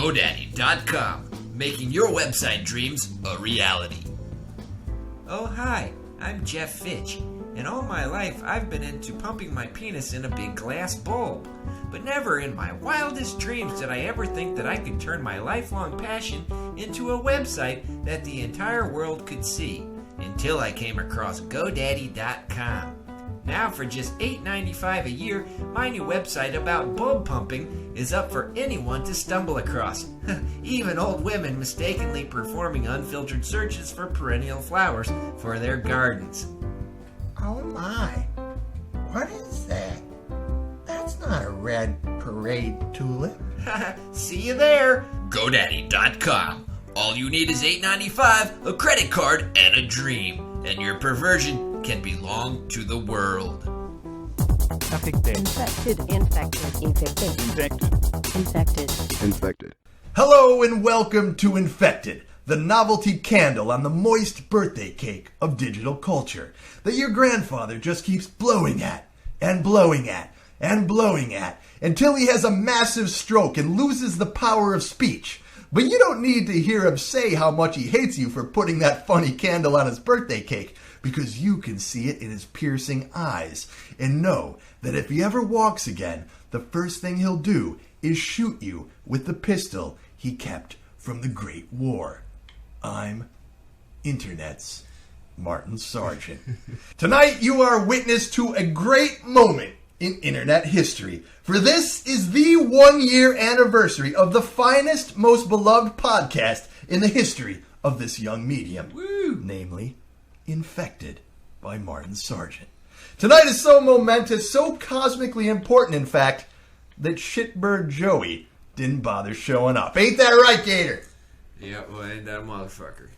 GoDaddy.com, making your website dreams a reality. Oh, hi, I'm Jeff Fitch, and all my life I've been into pumping my penis in a big glass bulb. But never in my wildest dreams did I ever think that I could turn my lifelong passion into a website that the entire world could see, until I came across GoDaddy.com. Now for just $8.95 a year, my new website about bulb pumping is up for anyone to stumble across. Even old women mistakenly performing unfiltered searches for perennial flowers for their gardens. Oh my, what is that? That's not a red parade tulip. See you there. GoDaddy.com. All you need is $8.95, a credit card, and a dream. And your perversion can belong to the world. Infected. Hello and welcome to Infected, the novelty candle on the moist birthday cake of digital culture that your grandfather just keeps blowing at and blowing at and blowing at until he has a massive stroke and loses the power of speech. But you don't need to hear him say how much he hates you for putting that funny candle on his birthday cake, because you can see it in his piercing eyes and know that if he ever walks again, the first thing he'll do is shoot you with the pistol he kept from the Great War. I'm Internet's Martin Sargent. Tonight you are witness to a great moment in Internet history, for this is the 1-year anniversary of the finest, most beloved podcast in the history of this young medium. Woo! Namely, Infected by Martin Sargent. Tonight is so momentous, so cosmically important, in fact, that Shitbird Joey didn't bother showing up. Ain't that right, Gator? Yeah, well, ain't that a motherfucker.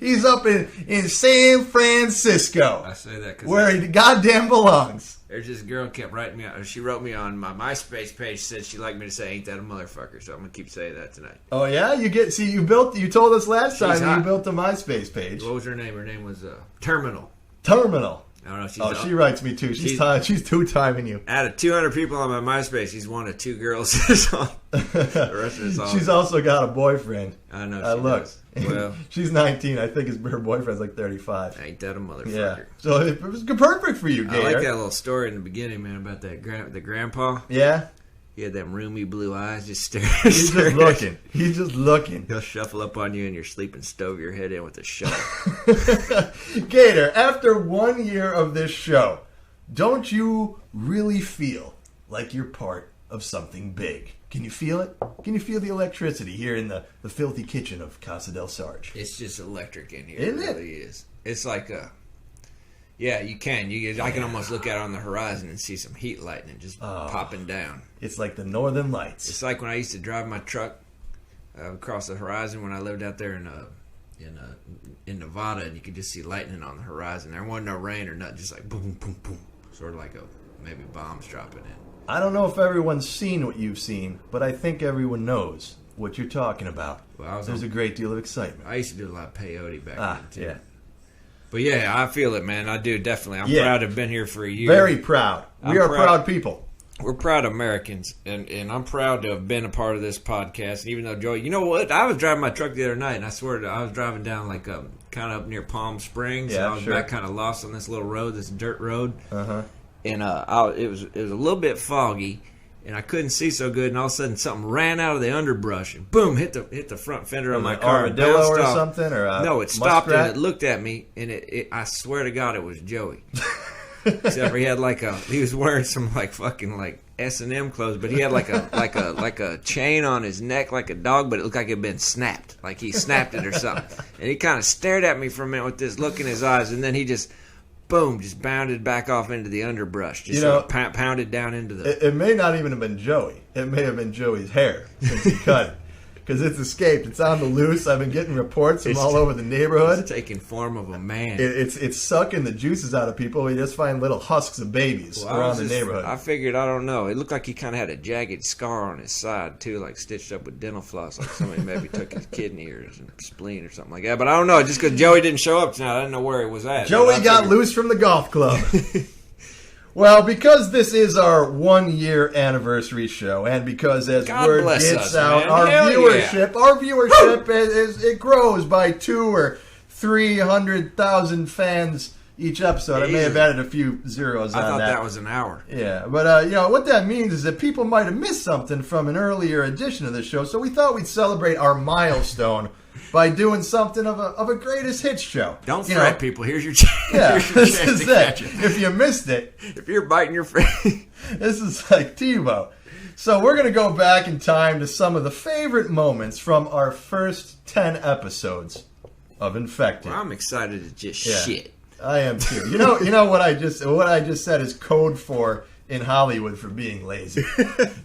He's up in San Francisco. I say that because where he goddamn belongs. there's this girl kept writing me out. She wrote me on my MySpace page, said she'd like me to say ain't that a motherfucker, so I'm going to keep saying that tonight. Oh yeah? You told us last time She's that hot. you built a MySpace page. What was her name? Her name was Terminal. Terminal. I don't know. She writes me too. She's two-timing you. Out of 200 people on my MySpace, she's one of 2 girls. The rest of it's all. She's also got a boyfriend. I know she look. does. Well, she's 19. I think her boyfriend's like 35. ain't that a motherfucker? Yeah. So it was perfect for you, I Gator. like that little story in the beginning, man, about that the grandpa. Yeah? He had them roomy blue eyes, just staring. He's just looking. He's just looking. He'll shuffle up on you in your sleep and stove your head in with a shovel. Gator, after 1 year of this show, don't you really feel like you're part of something big? Can you feel it? Can you feel the electricity here in the filthy kitchen of Casa del Sarge? It's just electric in here. Isn't It it? really is. It's like yeah, you can. I can almost look out on the horizon and see some heat lightning just popping down. It's like the Northern Lights. It's like when I used to drive my truck across the horizon when I lived out there in Nevada, and you could just see lightning on the horizon. There wasn't no rain or nothing, just like boom, boom, boom, sort of like maybe bombs dropping in. I don't know if everyone's seen what you've seen, but I think everyone knows what you're talking about. Well, There's a great deal of excitement. I used to do a lot of peyote back then too. Yeah. But yeah, I feel it, man. I do, definitely. I'm Yeah. proud to have been here for a year. Very proud. We I'm are proud. proud people. We're proud Americans, and I'm proud to have been a part of this podcast. And even though Joey, you know what? I was driving my truck the other night, and I swear I was driving down like kind of up near Palm Springs. Yeah, and I was sure. back kind of lost on this little road, this dirt road. Uh-huh. And it was a little bit foggy, and I couldn't see so good. And all of a sudden, something ran out of the underbrush and boom, hit the front fender of my car. and Armadillo bounced or off. something? Or No, it stopped muskrat? and it looked at me, and I swear to God, it was Joey. Except for he had he was wearing some fucking S&M clothes, but he had like a chain on his neck like a dog, but it looked like it had been snapped, like he snapped it or something. And he kind of stared at me for a minute with this look in his eyes, and then he just bounded back off into the underbrush, just sort of pounded down into the. It may not even have been Joey. It may have been Joey's hair since he cut it. Because it's escaped. It's on the loose. I've been getting reports from all over the neighborhood. It's taking form of a man. It's sucking the juices out of people. We just find little husks of babies around the neighborhood. I figured, I don't know. It looked like he kind of had a jagged scar on his side, too, like stitched up with dental floss, like somebody maybe took his kidney or his spleen or something like that. But I don't know. Just because Joey didn't show up tonight, I didn't know where he was at. Joey got loose from the golf club. Well, because this is our 1-year anniversary show, and because as God word bless gets us, out, man. our Hell viewership it grows by 200,000 or 300,000 fans each episode. I may have added a few zeros on that. I thought that was an hour. Yeah, but what that means is that people might have missed something from an earlier edition of the show, so we thought we'd celebrate our milestone by doing something of a greatest hits show. Don't fret, people. Here's your chance. Yeah, Here's your this chance is to catch it. it. If you missed it, If you're biting your face. this is like TiVo. So we're going to go back in time to some of the favorite moments from our first 10 episodes of Infected. Well, I'm excited to just Yeah. shit. I am too. You know what I just said is code for in Hollywood for being lazy,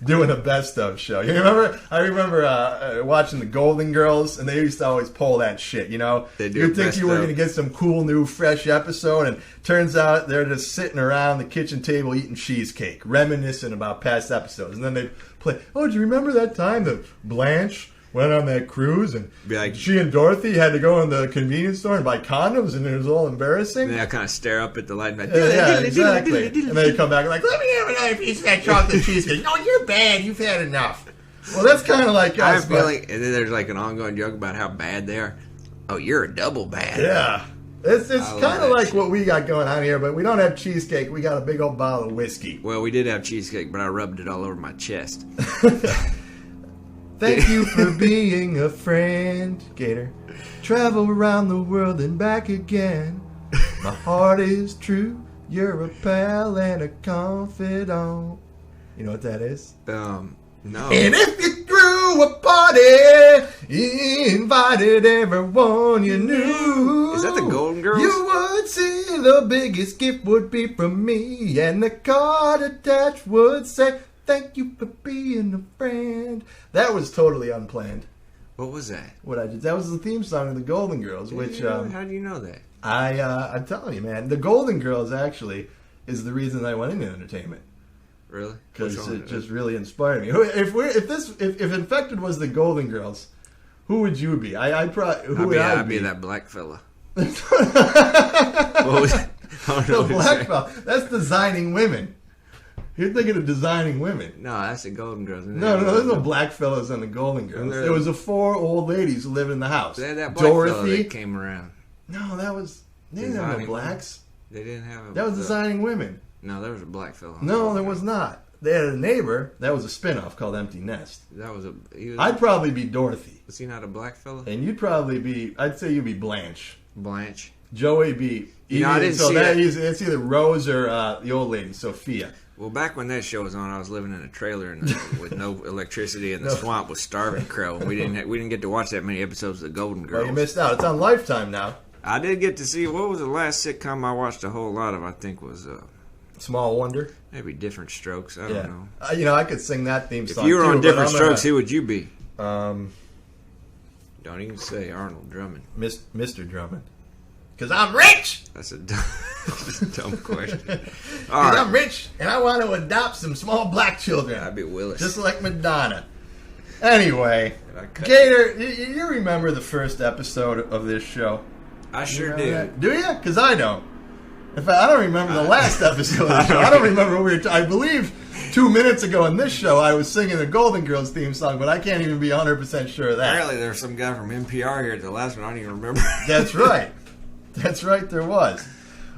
doing a best of show. You remember? I remember watching the Golden Girls, and they used to always pull that shit. They do You'd think best you were of. going to get some cool new fresh episode, and turns out they're just sitting around the kitchen table eating cheesecake, reminiscing about past episodes, and then they play. Oh, do you remember that time that Blanche went on that cruise, and Be like- she and Dorothy had to go in the convenience store and buy condoms, and it was all embarrassing? And I kind of stare up at the light and like, Yeah, exactly. And then you come back and like, let me have another piece of that chocolate cheesecake. No, you're bad. You've had enough. Well, that's kind of like I'm us. but- feeling, and then there's like an ongoing joke about how bad they are. Oh, you're a double bad. Yeah. It's love kind that of like shit. what we got going on here, but we don't have cheesecake. We got a big old bottle of whiskey. Well, we did have cheesecake, but I rubbed it all over my chest. Thank you for being a friend, Gator. Travel around the world and back again. My heart is true. You're a pal and a confidant. You know what that is? No. And if you threw a party, you invited everyone you knew. Is that the Golden Girls? You would see the biggest gift would be from me, and the card attached would say, "Thank you for being a friend." That was totally unplanned. What was that? That was the theme song of the Golden Girls, which How do you know that? I'm telling you, man, the Golden Girls actually is the reason I went into entertainment. Really? Because Which one? it just really inspired me. If Infected was the Golden Girls, who would you be? I'd I'd be that black fella. the What was it? I don't know what black it's belt. That's designing women. You're thinking of designing women. No, that's the Golden Girls. No, there's no black fellas on the Golden Girls. There- There was the 4 old ladies who lived in the house. They had that black fella Dorothy. that came around. No, they didn't have no Designing blacks. They didn't have a... That was designing women. No, there was a black fella. No, there was not. They had a neighbor. That was a spinoff called Empty Nest. That was a... He was, I'd probably be Dorothy. was he not a black fella? And you'd probably be, I'd say you'd be Blanche. Blanche. Joey be, I didn't see that. It's either Rose or the old lady, Sophia. Well, back when that show was on, I was living in a trailer with no electricity, and the swamp was starving crow. And we didn't get to watch that many episodes of the Golden Well, Girls. you missed out. It's on Lifetime now. I did get to see, what was the last sitcom I watched a whole lot of? I think was Small Wonder. maybe Different Strokes. I don't know. I could sing that theme If song you were too, on but Different I'm Strokes, who would you be? Don't Don't even say Arnold Drummond. Mr. Drummond. Because I'm rich! That's a dumb question. All Because right. I'm rich and I want to adopt some small black children. I'd be Willis. Just like Madonna. Anyway, I cut- Gator, you remember the first episode of this show? I sure You know do. that? Do you? Because I don't. In fact, I don't remember the last episode of the show. I don't remember what we were I believe 2 minutes ago in this show I was singing the Golden Girls theme song, but I can't even be 100% sure of that. Apparently, there was some guy from NPR here at the last one. I don't even remember. That's right. That's right, there was.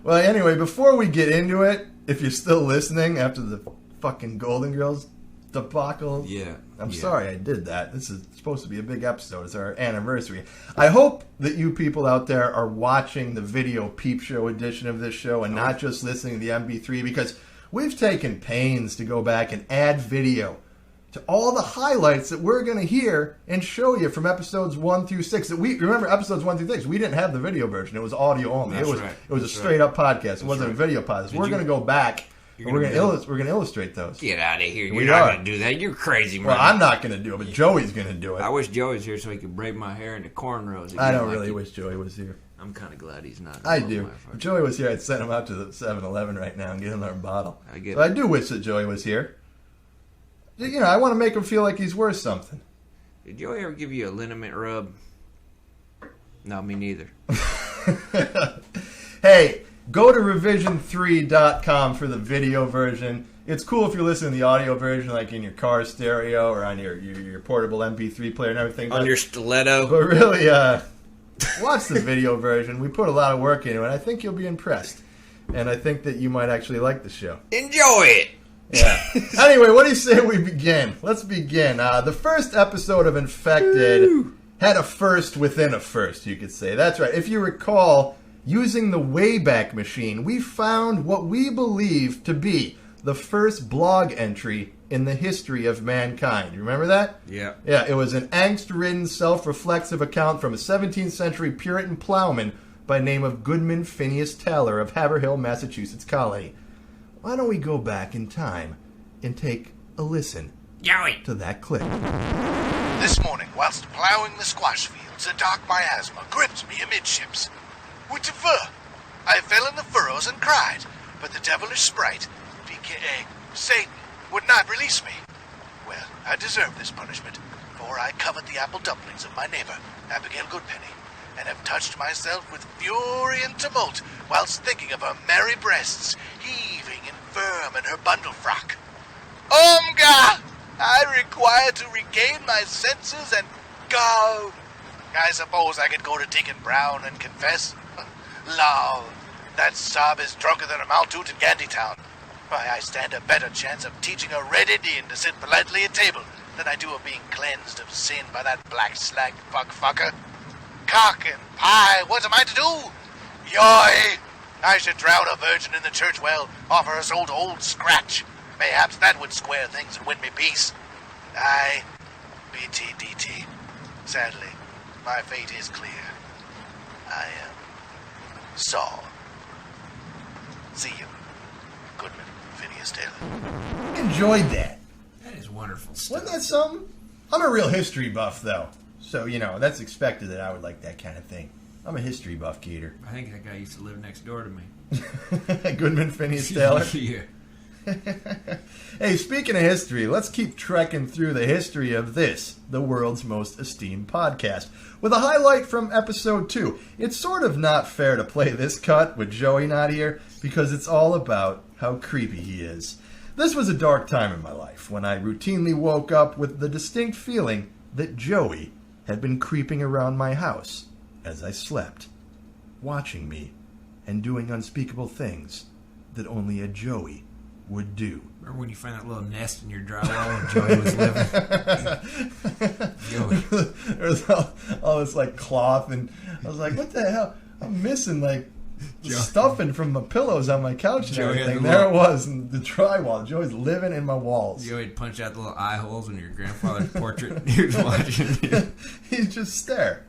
Well, anyway, before we get into it, if you're still listening after the fucking Golden Girls debacle, Yeah. I'm sorry I did that. This is supposed to be a big episode. It's our anniversary. I hope that you people out there are watching the video peep show edition of this show and not just listening to the MB3, because we've taken pains to go back and add video to all the highlights that we're going to hear and show you from episodes 1 through 6. That we remember episodes 1 through 6. We didn't have the video version. It was audio only. That's it was right. it was a That's straight up podcast. It wasn't right. a video podcast. We're you- going to go back and You're we're gonna going build- to illustrate those. Get out of here. You're We not are. going to do that. You're crazy, man. Well, I'm not going to do it, but Joey's going to do it. I wish Joey was here so he could braid my hair into cornrows. I again don't like really he- wish Joey was here. I'm kind of glad he's not. I Oh, do. my fuck. If Joey was here, I'd send him out to the 7-Eleven right now and get him our bottle. I get But I it. do wish that Joey was here. You know, I want to make him feel like he's worth something. Did Joey ever give you a liniment rub? No, me neither. Hey, Go to revision3.com for the video version. It's cool if you're listening to the audio version, like in your car stereo or on your portable MP3 player and everything. On your stiletto. But really, watch the video version. We put a lot of work into it. I think you'll be impressed. And I think that you might actually like the show. Enjoy it. Yeah. Anyway, what do you say we begin? Let's begin. The first episode of Infected had a first within a first, you could say. That's right. If you recall, using the Wayback Machine, we found what we believe to be the first blog entry in the history of mankind. You remember that? Yeah. Yeah, it was an angst-ridden, self-reflexive account from a 17th century Puritan plowman by name of Goodman Phineas Taylor of Haverhill, Massachusetts colony. Why don't we go back in time and take a listen to that clip? This morning, whilst ploughing the squash fields, a dark miasma gripped me amidships. What to fur? I fell in the furrows and cried, but the devilish sprite, a.k.a. Satan, would not release me. Well, I deserved this punishment, for I covered the apple dumplings of my neighbor, Abigail Goodpenny, and have touched myself with fury and tumult whilst thinking of her merry breasts, heaving and firm in her bundle frock. Omga! I require to regain my senses and go. I suppose I could go to Deacon Brown and confess. Lol, that sob is drunker than a maltoot in Gandytown. Why, I stand a better chance of teaching a red Indian to sit politely at table than I do of being cleansed of sin by that black slag fucker. Cock and pie, what am I to do? Yoy! I should drown a virgin in the church well, offer her soul to old Scratch. Mayhaps that would square things and win me peace. Aye, BTDT. Sadly, my fate is clear. I am Saul. See you, Goodman Phineas Taylor. Enjoyed that. That is wonderful stuff. Wasn't that something? I'm a real history buff, though. So, that's expected that I would like that kind of thing. I'm a history buff, Keeter. I think that guy used to live next door to me. Goodman Phineas Taylor? Yeah. Hey, speaking of history, let's keep trekking through the history of this, the world's most esteemed podcast, with a highlight from episode 2. It's sort of not fair to play this cut with Joey not here, because it's all about how creepy he is. This was a dark time in my life, when I routinely woke up with the distinct feeling that Joey had been creeping around my house as I slept, watching me and doing unspeakable things that only a Joey would do. Remember when you found that little nest in your drywall and Joey was living? Joey. There was all this cloth, and I was like, what the hell? I'm missing the stuffing from the pillows on my couch and Joey everything. There it was in the drywall. Joey's living in my walls. Joey'd punch out the little eye holes in your grandfather's portrait. He was watching you. He'd just stare.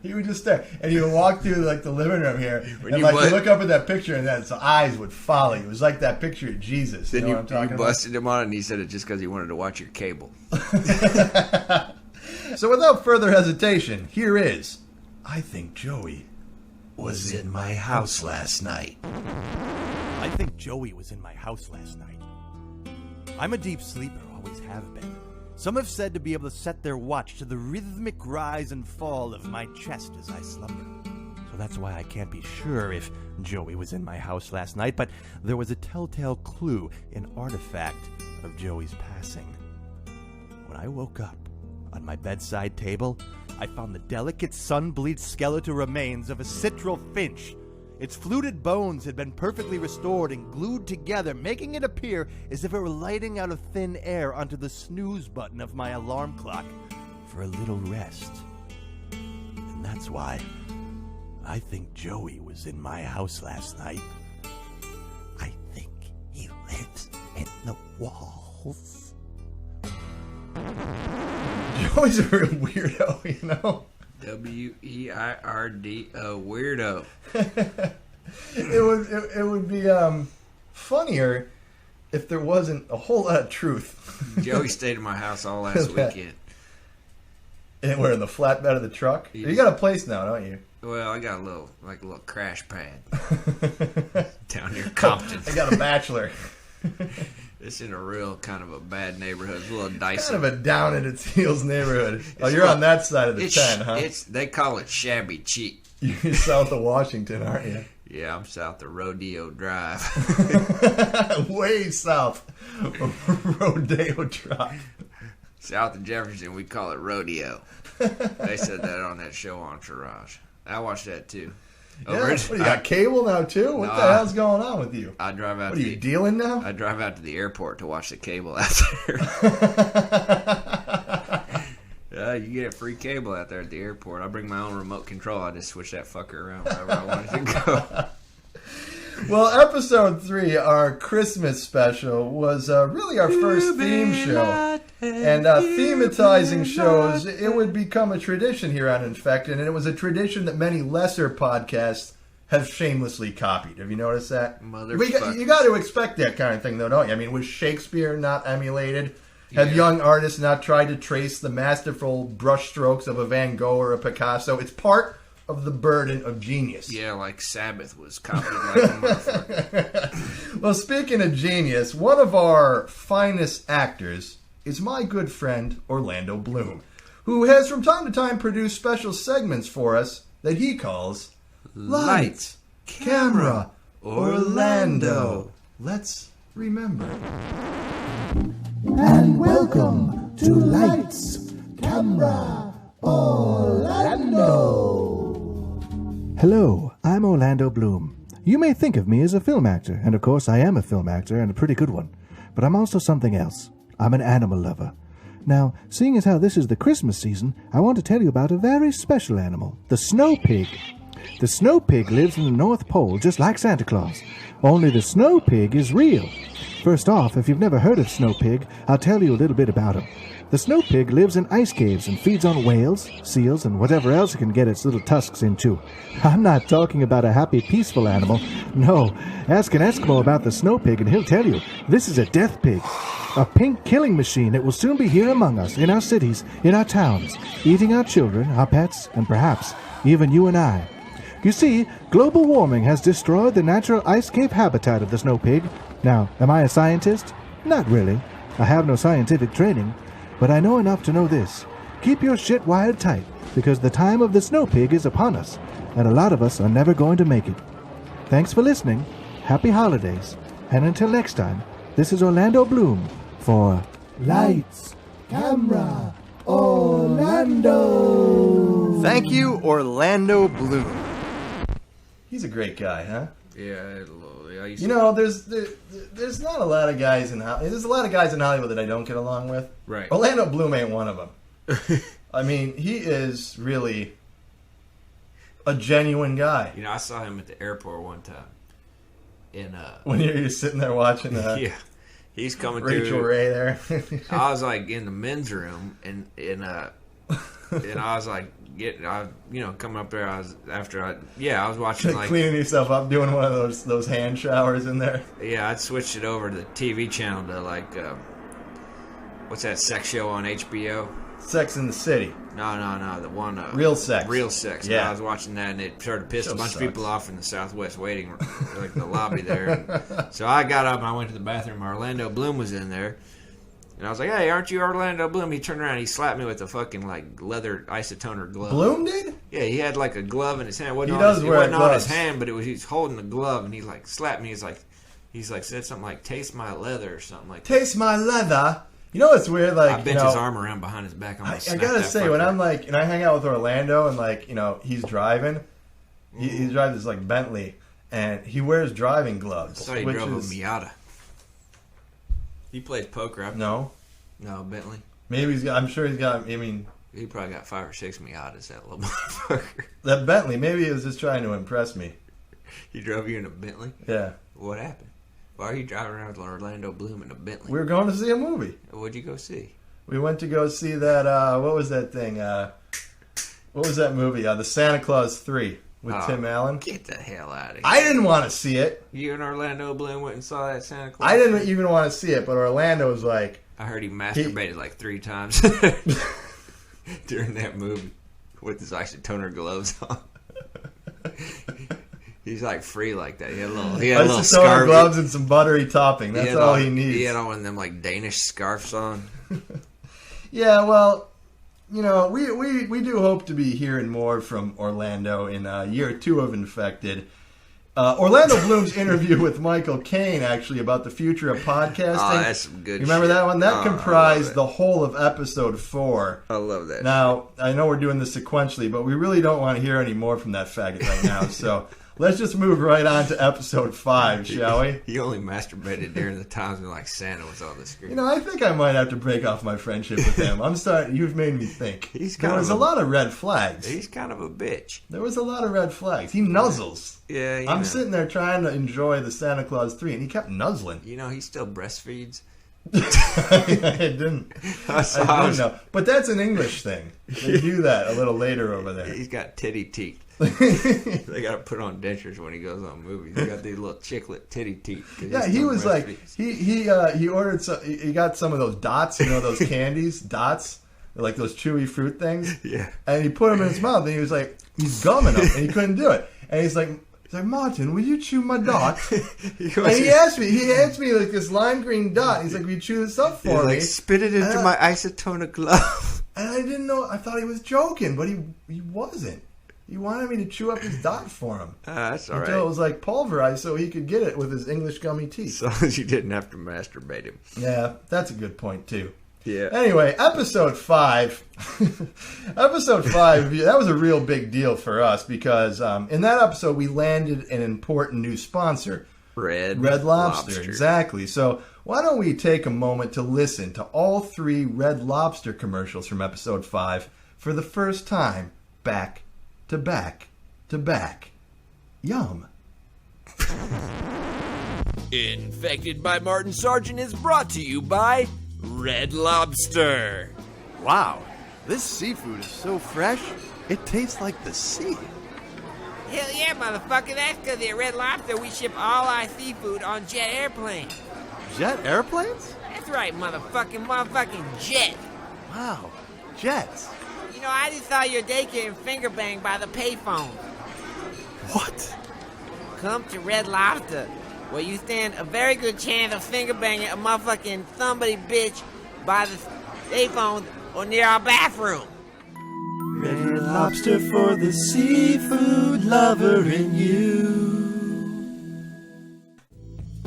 He would just stare. And you would walk through the living room here, and you look up at that picture, and his eyes would follow you. It was like that picture of Jesus. Then you know what I'm talking about? busted him on it, and he said it just because he wanted to watch your cable. So without further hesitation, here is, I think Joey was in my house last night. I think Joey was in my house last night. I'm a deep sleeper, always have been. Some have said to be able to set their watch to the rhythmic rise and fall of my chest as I slumber. So that's why I can't be sure if Joey was in my house last night, but there was a telltale clue, an artifact of Joey's passing. When I woke up, on my bedside table, I found the delicate sun-bleached skeletal remains of a citral finch. Its fluted bones had been perfectly restored and glued together, making it appear as if it were lighting out of thin air onto the snooze button of my alarm clock for a little rest. And that's why I think Joey was in my house last night. I think he lives in the walls. Joey's a real weirdo, W-E-I-R-D-O, weirdo. It would be funnier if there wasn't a whole lot of truth. Joey stayed in my house all last weekend. And we're in the flatbed of the truck. You got a place now, don't you? Well, I got a little crash pad down near Compton. I got a bachelor. It's in a real kind of a bad neighborhood. It's a little dicey. Kind of a down at its heels neighborhood. You're on that side of the 10, huh? They call it shabby cheap. You're south of Washington, aren't you? Yeah, I'm south of Rodeo Drive. Way south of Rodeo Drive. South of Jefferson, we call it Rodeo. They said that on that show Entourage. I watched that too. Yeah, what, you got cable now too? What the hell's going on with you? I drive out. What are you dealing now? I drive out to the airport to watch the cable out there. You get a free cable out there at the airport. I bring my own remote control. I just switch that fucker around wherever I want it to go. Well, episode 3, our Christmas special, was really our first theme show. And thematizing shows, it would become a tradition here on Infected, and it was a tradition that many lesser podcasts have shamelessly copied. Have you noticed that? You got to expect that kind of thing, though, don't you? I mean, was Shakespeare not emulated? Have young artists not tried to trace the masterful brushstrokes of a Van Gogh or a Picasso? It's part of the burden of genius. Yeah, like Sabbath was copied like a motherfucker. Well, speaking of genius, one of our finest actors is my good friend Orlando Bloom, who has from time to time produced special segments for us that he calls Lights, Camera, Orlando. Let's remember. And welcome to Lights, Camera, Orlando. Hello, I'm Orlando Bloom. You may think of me as a film actor, and of course I am a film actor, and a pretty good one. But I'm also something else. I'm an animal lover. Now, seeing as how this is the Christmas season, I want to tell you about a very special animal, the snow pig. The snow pig lives in the North Pole just like Santa Claus, only the snow pig is real. First off, if you've never heard of snow pig, I'll tell you a little bit about him. The snow pig lives in ice caves and feeds on whales, seals, and whatever else it can get its little tusks into. I'm not talking about a happy, peaceful animal. No, ask an Eskimo about the snow pig and he'll tell you, this is a death pig. A pink killing machine that will soon be here among us, in our cities, in our towns, eating our children, our pets, and perhaps even you and I. You see, global warming has destroyed the natural ice cave habitat of the snow pig. Now, am I a scientist? Not really. I have no scientific training. But I know enough to know this. Keep your shit wired tight, because the time of the snow pig is upon us, and a lot of us are never going to make it. Thanks for listening. Happy holidays. And until next time, this is Orlando Bloom for Lights, Camera, Orlando. Thank you, Orlando Bloom. He's a great guy, huh? Yeah, you know, there's not a lot of guys in Hollywood. There's a lot of guys in Hollywood that I don't get along with. Right. Orlando Bloom ain't one of them. I mean, he is really a genuine guy. You know, I saw him at the airport one time. When you're sitting there watching yeah, he's coming Rachel through. Ray there. I was like in the men's room, and I was like coming up there. I was watching like cleaning yourself up, doing one of those hand showers in there. Yeah, I'd switched it over to the TV channel to like what's that sex show on HBO? Sex in the City. No, the one Real Sex. Real Sex. Yeah, I was watching that, and it started to piss a bunch of people off in the Southwest waiting, like the lobby there. So I got up and I went to the bathroom. Orlando Bloom was in there. And I was like, hey, aren't you Orlando Bloom? He turned around and he slapped me with a fucking like leather isotoner glove. Bloom did? Yeah, he had like a glove in his hand. He does wear gloves. It wasn't on his hand, but he's holding the glove, and he like slapped me. He's like said something like "taste my leather" or something like that. Taste my leather. You know what's weird? Like I bent his arm around behind his back. I gotta say, when I'm like, and I hang out with Orlando, and like, you know, he's driving. He drives this like Bentley, and he wears driving gloves. I thought he drove a Miata. He plays poker. No, Bentley. Maybe he's got. I'm sure he's got. I mean, he probably got 5 or 6 Miatas. That little motherfucker. That Bentley. Maybe he was just trying to impress me. He drove you in a Bentley? Yeah. What happened? Why are you driving around with Orlando Bloom in a Bentley? We were going to see a movie. What'd you go see? We went to go see that. What was that thing? What was that movie? The Santa Claus 3 with Tim Allen. Get the hell out of here! I didn't want to see it. You and Orlando Bloom went and saw that Santa Claus. I didn't even want to see it, but Orlando was like. I heard he masturbated like 3 times during that movie with his isotoner gloves on. He's like free like that. He had a little scarf, gloves and some buttery topping. That's all he needs. He had on one of them like Danish scarves on. Yeah, well, you know, we do hope to be hearing more from Orlando in year 2 of Infected. Orlando Bloom's interview with Michael Caine, actually, about the future of podcasting. Oh, that's some good You remember shit. that one? That Oh, comprised the whole of episode 4. I love that. Now, I know we're doing this sequentially, but we really don't want to hear any more from that faggot right now. So let's just move right on to episode 5, shall we? He only masturbated during the times when, like, Santa was on the screen. You know, I think I might have to break off my friendship with him. I'm sorry. You've made me think. There was a lot of red flags. He's kind of a bitch. There was a lot of red flags. He nuzzles. Yeah, I'm sitting there trying to enjoy the Santa Claus 3, and he kept nuzzling. You know, he still breastfeeds. I didn't know. But that's an English thing. They do that a little later over there. He's got titty teeth. They got to put on dentures when he goes on movies. They got these little chiclet titty teeth. Yeah, he was like he ordered some. He got some of those dots, you know, those candies, dots, like those chewy fruit things. Yeah. And he put them in his mouth, and he was like, he's gumming them, and he couldn't do it. And he's like, Martin, will you chew my dot? And he asked me like this lime green dot. He's like, will you chew this up for me? Like, spit it into my isotonic glove. And I didn't know. I thought he was joking, but he wasn't. He wanted me to chew up his dot for him. That's all right. Until it was like pulverized so he could get it with his English gummy teeth. So long as you didn't have to masturbate him. Yeah, that's a good point, too. Yeah. Anyway, episode 5. Episode 5, that was a real big deal for us because in that episode we landed an important new sponsor. Red Lobster. Exactly. So why don't we take a moment to listen to all 3 Red Lobster commercials from episode 5 for the first time back to back to back. Yum. Infected by Martin Sargent is brought to you by Red Lobster. Wow, this seafood is so fresh, it tastes like the sea. Hell yeah, motherfucker. That's because at Red Lobster we ship all our seafood on jet airplanes. Jet airplanes? That's right, motherfucking jet. Wow, jets. You know, I just saw your daycare and finger bang by the payphone. What? Come to Red Lobster, where you stand a very good chance of finger banging a motherfucking somebody bitch by the payphone or near our bathroom. Red Lobster for the seafood lover in you.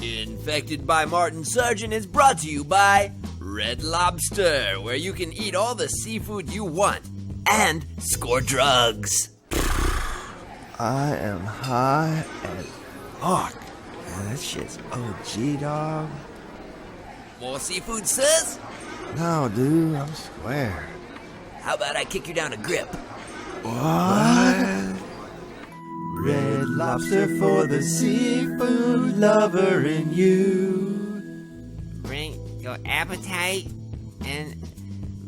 Infected by Martin Sargent is brought to you by Red Lobster, where you can eat all the seafood you want and score drugs. I am high as fuck. Man, that shit's OG, dog. More seafood, sis? No, dude, I'm square. How about I kick you down a grip? What? Red Lobster for the seafood lover in you. Bring your appetite and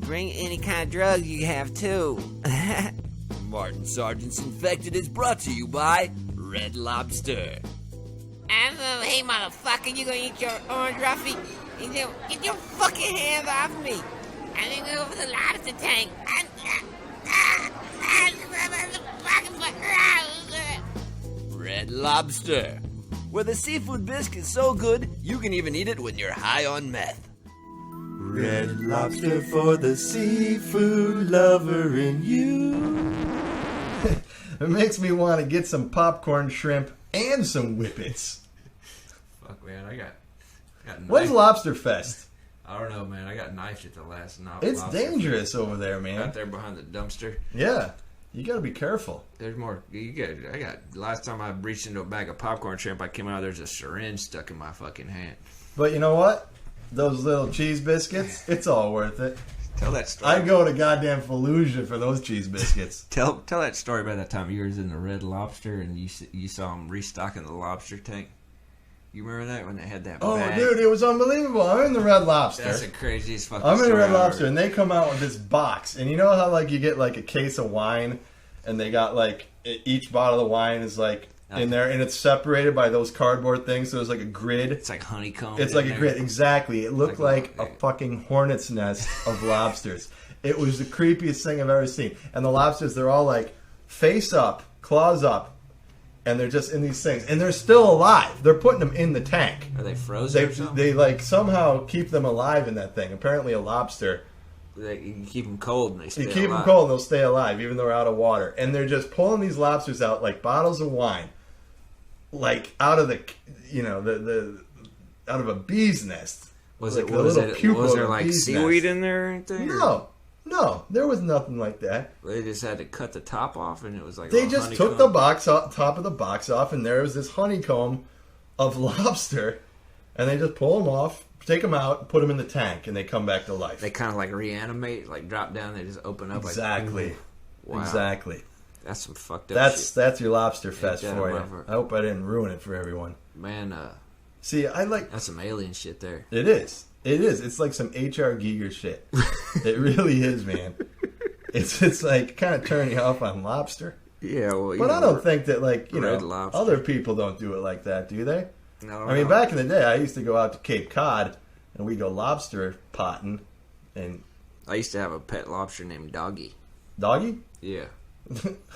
bring any kind of drugs you have too. Martin Sargent's Infected is brought to you by Red Lobster. Hey motherfucker, you gonna eat your orange Ruffy? Get your fucking hands off me. I'm gonna go for the lobster tank. Red Lobster, where the seafood bisque is so good you can even eat it when you're high on meth. Red Lobster for the seafood lover in you. It makes me want to get some popcorn shrimp and some whippets. Fuck, man, I got When's Lobster Fest? I don't know, man. I got knifed at the last night. It's dangerous over there, man. Out there behind the dumpster. Yeah, you got to be careful. There's more. I got. Last time I reached into a bag of popcorn shrimp, I came out. There's a syringe stuck in my fucking hand. But you know what? Those little cheese biscuits, it's all worth it. Tell that story. I'd go to goddamn Fallujah for those cheese biscuits. Tell that story about that time you was in the Red Lobster and you saw them restocking the lobster tank. You remember that when they had that bag? Dude, it was unbelievable. I'm in the Red Lobster. That's the craziest fucking I'm in the story Red ever. Lobster, and they come out with this box. And you know how, like, you get, like, a case of wine, and they got, like, each bottle of wine is, like, in there, and it's separated by those cardboard things, so there's, like, a grid. It's like honeycomb. It's like a grid, exactly. It looked like a fucking hornet's nest of lobsters. It was the creepiest thing I've ever seen. And the lobsters, they're all, like, face up, claws up, and they're just in these things. And they're still alive. They're putting them in the tank. Are they frozen or something? They like, somehow keep them alive in that thing. Apparently a lobster. You keep them cold and they stay You keep alive. them cold and they'll stay alive, even though they're out of water. And they're just pulling these lobsters out like bottles of wine. like out of the out of a bee's nest. Was Like it? the Was little it? pupa Was of there a like bee's seaweed nest. in there or anything? No, there was nothing like that. They just had to cut the top off, and it was like They a just honeycomb. took the top of the box off, and there was this honeycomb of lobster, and they just pull them off, take them out, put them in the tank, and they come back to life. They kind of like reanimate, like drop down. They just open up. Exactly. Like, wow. Exactly. That's some fucked up shit. That's your lobster fest that for you. motherfucker. I hope I didn't ruin it for everyone. Man, See, I like... that's some alien shit there. It is. It is. It's like some H.R. Giger shit. It really is, man. It's like kind of turning off on lobster. Yeah, well, But I don't think that, like, red lobster. other people don't do it like that, do they? No, I mean, back in the day, I used to go out to Cape Cod, and we go lobster potting, and... I used to have a pet lobster named Doggy. Doggy? Yeah.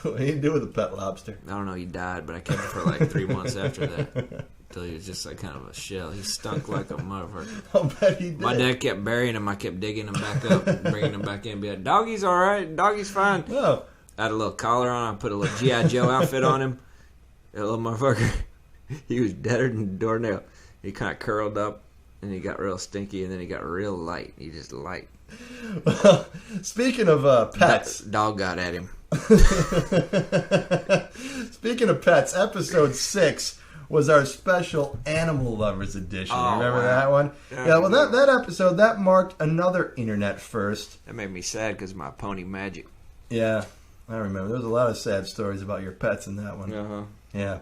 What do you do with a pet lobster? I don't know, he died, but I kept it for like 3 months after that. Until he was just like kind of a shell. He stunk like a motherfucker. I'll bet he did. My dad kept burying him. I kept digging him back up and bringing him back in and be like, Doggy's alright. Doggy's fine. Oh. I had a little collar on. I put a little G.I. Joe outfit on him. That little motherfucker, he was deader than a doornail. He kind of curled up, and he got real stinky, and then he got real light. He just light. Well, speaking of pets. Dog got at him. Speaking of pets, episode 6 was our special Animal Lovers edition. Oh, Remember wow. that one? Yeah, well, that episode, that marked another internet first. That made me sad because of my pony magic. Yeah, I remember. There was a lot of sad stories about your pets in that one. Uh-huh. Yeah.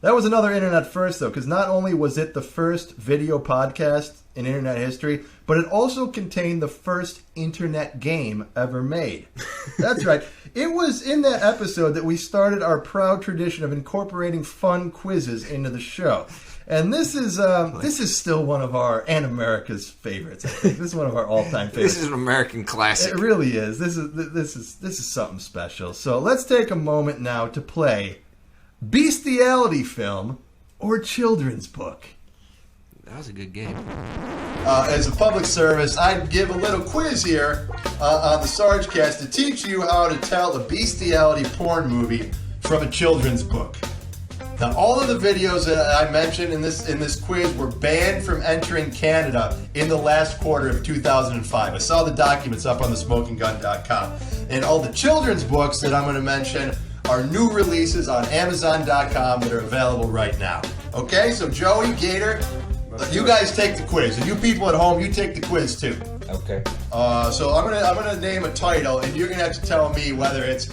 That was another internet first, though, because not only was it the first video podcast in internet history, but it also contained the first internet game ever made. That's right. It was in that episode that we started our proud tradition of incorporating fun quizzes into the show. And this is still one of our and America's favorites. I think this is one of our all-time favorites. This is an American classic. It really is. This is something special. So let's take a moment now to play bestiality film or children's book. That was a good game. As a public service, I'd give a little quiz here on the Sargecast to teach you how to tell a bestiality porn movie from a children's book. Now, all of the videos that I mentioned in this quiz were banned from entering Canada in the last quarter of 2005. I saw the documents up on thesmokinggun.com. And all the children's books that I'm going to mention are new releases on Amazon.com that are available right now. Okay, so Joey, Gator, you guys take the quiz, and you people at home, you take the quiz too. Okay. So I'm gonna name a title, and you're gonna have to tell me whether it's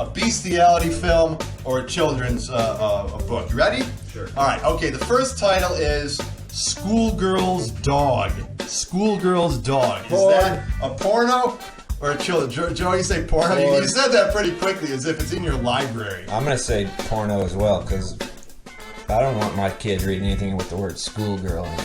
a bestiality film or a children's a book. You ready? Sure. All right. Okay. The first title is Schoolgirl's Dog. Schoolgirl's Dog. Is that a porno? Or a children. Joey, you say porno? You said that pretty quickly as if it's in your library. I'm going to say porno as well, because I don't want my kids reading anything with the word schoolgirl in it.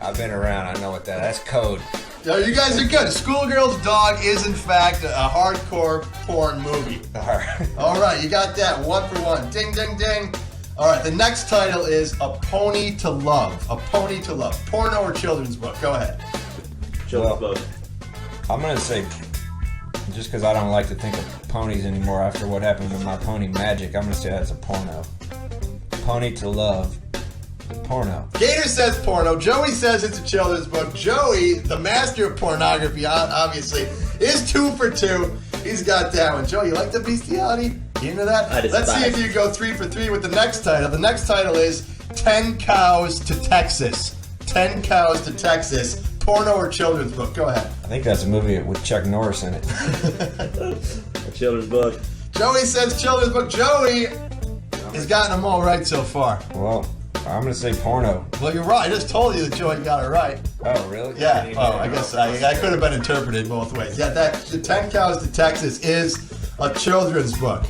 I've been around. I know what that's code. You guys are good. Schoolgirl's Dog is, in fact, a hardcore porn movie. All right, you got that. 1 for 1. Ding, ding, ding. All right, the next title is A Pony to Love. A Pony to Love. Porno or children's book? Go ahead. Children's book. I'm going to say, just because I don't like to think of ponies anymore after what happened with my pony magic, I'm going to say that's a porno. Pony to Love. Porno. Gator says porno. Joey says it's a children's book. Joey, the master of pornography, obviously, is 2 for 2. He's got that one. Joey, you like the bestiality? You into that? Let's see if you go 3 for 3 with the next title. The next title is 10 Cows to Texas. 10 Cows to Texas. Porno or children's book? Go ahead. I think that's a movie with Chuck Norris in it. A children's book. Joey says children's book. Joey has gotten them all right so far. Well, I'm going to say porno. Well, you're right. I just told you that Joey got it right. Oh, really? Yeah. Oh, I guess I could have been interpreted both ways. Yeah, the 10 Cows to Texas is a children's book.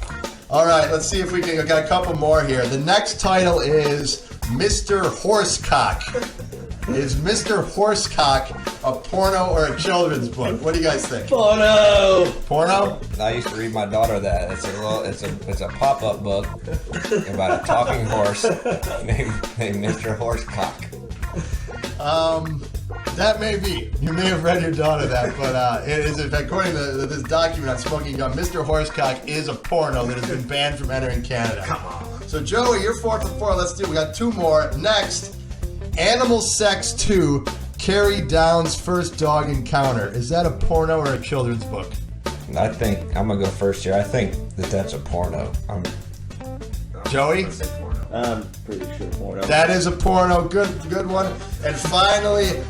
All right, let's see if we can. I got a couple more here. The next title is Mr. Horsecock. Is Mr. Horsecock a porno or a children's book? What do you guys think? Porno. Porno? I used to read my daughter that. It's a pop-up book about a talking horse named Mr. Horsecock. That may be. You may have read your daughter that, but it is, according to this document on Smoking Gun, Mr. Horsecock is a porno that has been banned from entering Canada. Come on. So, Joey, you're 4 for 4. Let's do it. We got 2 more. Next, Animal Sex 2, Carrie Down's First Dog Encounter. Is that a porno or a children's book? I think I'm gonna go first here. I think that's a porno. Joey? I'm pretty sure porno. That is a porno. Good one. And finally,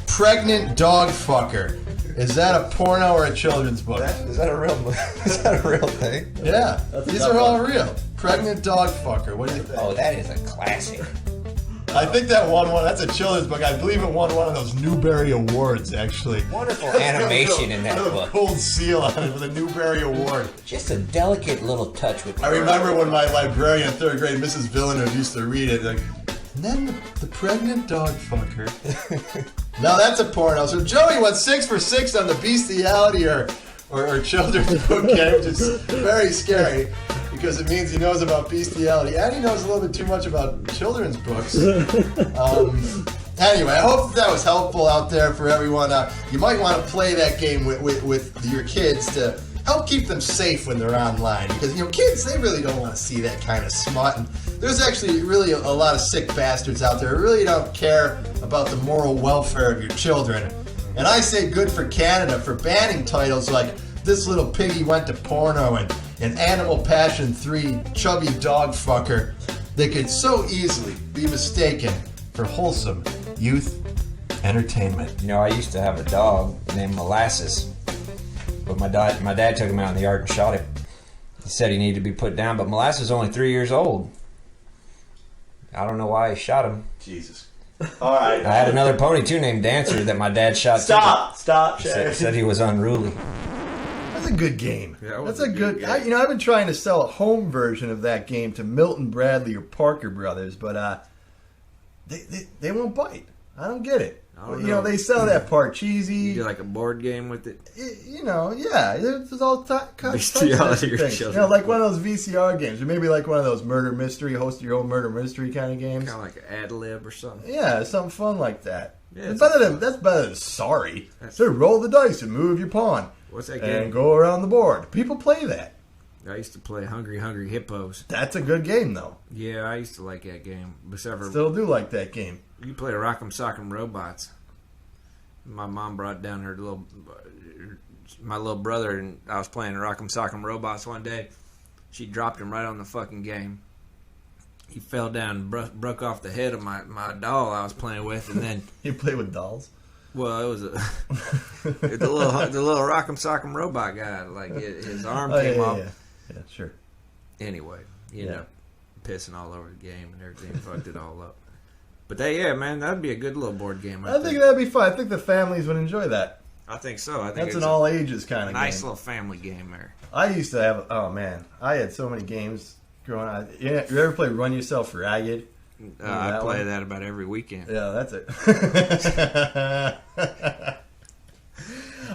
Pregnant Dog Fucker. Is that a porno or a children's book? Is that a real thing? Yeah. These are all real. Pregnant Dog Fucker. What do you think? Oh, that is a classic. I think that won one. That's a children's book. I believe it won one of those Newbery Awards, actually. Wonderful animation in that book. Gold seal on it with a Newbery Award. Just a delicate little touch with. I remember when my librarian in 3rd grade, Mrs. Villeneuve, used to read it. Like, and then the pregnant dog fucker. Now that's a porno. So Joey went 6 for 6 on the bestiality or children's book game, which is very scary because it means he knows about bestiality and he knows a little bit too much about children's books. Anyway, I hope that was helpful out there for everyone. You might want to play that game with your kids to help keep them safe when they're online because, kids, they really don't want to see that kind of smut. And there's actually really a lot of sick bastards out there who really don't care about the moral welfare of your children. And I say good for Canada for banning titles like This Little Piggy Went to Porno and Animal Passion 3 Chubby Dog Fucker. They could so easily be mistaken for wholesome youth entertainment. I used to have a dog named Molasses. But my dad took him out in the yard and shot him. He said he needed to be put down, but Molasses is only 3 years old. I don't know why he shot him. Jesus. All right. I had another pony too named Dancer that my dad shot. Stop, Said he was unruly. That's a good game. Yeah, that's a good game. I've been trying to sell a home version of that game to Milton Bradley or Parker Brothers, but they won't bite. I don't get it. They sell that part cheesy. You do like a board game with it. Yeah. There's all kinds of Bestiality or things. children. Like one of those VCR games, or maybe like one of those murder mystery, host your own murder mystery kind of games. Kind of like an ad lib or something. Yeah, something fun like that. Yeah, that's better than Sorry. So roll the dice and move your pawn. What's that game? And go around the board. People play that. I used to play Hungry Hungry Hippos. That's a good game, though. Yeah, I used to like that game. Still do like that game. You play Rock'em Sock'em Robots. My mom brought down my little brother, and I was playing Rock'em Sock'em Robots one day. She dropped him right on the fucking game. He fell down and broke off the head of my doll I was playing with, and then... You play with dolls? Well, it was the little Rock'em Sock'em Robot guy. Like, his arm came off. Yeah, sure. Anyway, pissing all over the game and everything, fucked it all up. But man, that'd be a good little board game. I think that'd be fun. I think the families would enjoy that. I think so. I think that's an all ages kind of nice game. Little family game there. I used to have. Oh man, I had so many games growing up. You ever play Run Yourself Ragged? I play that about every weekend. Yeah, that's it.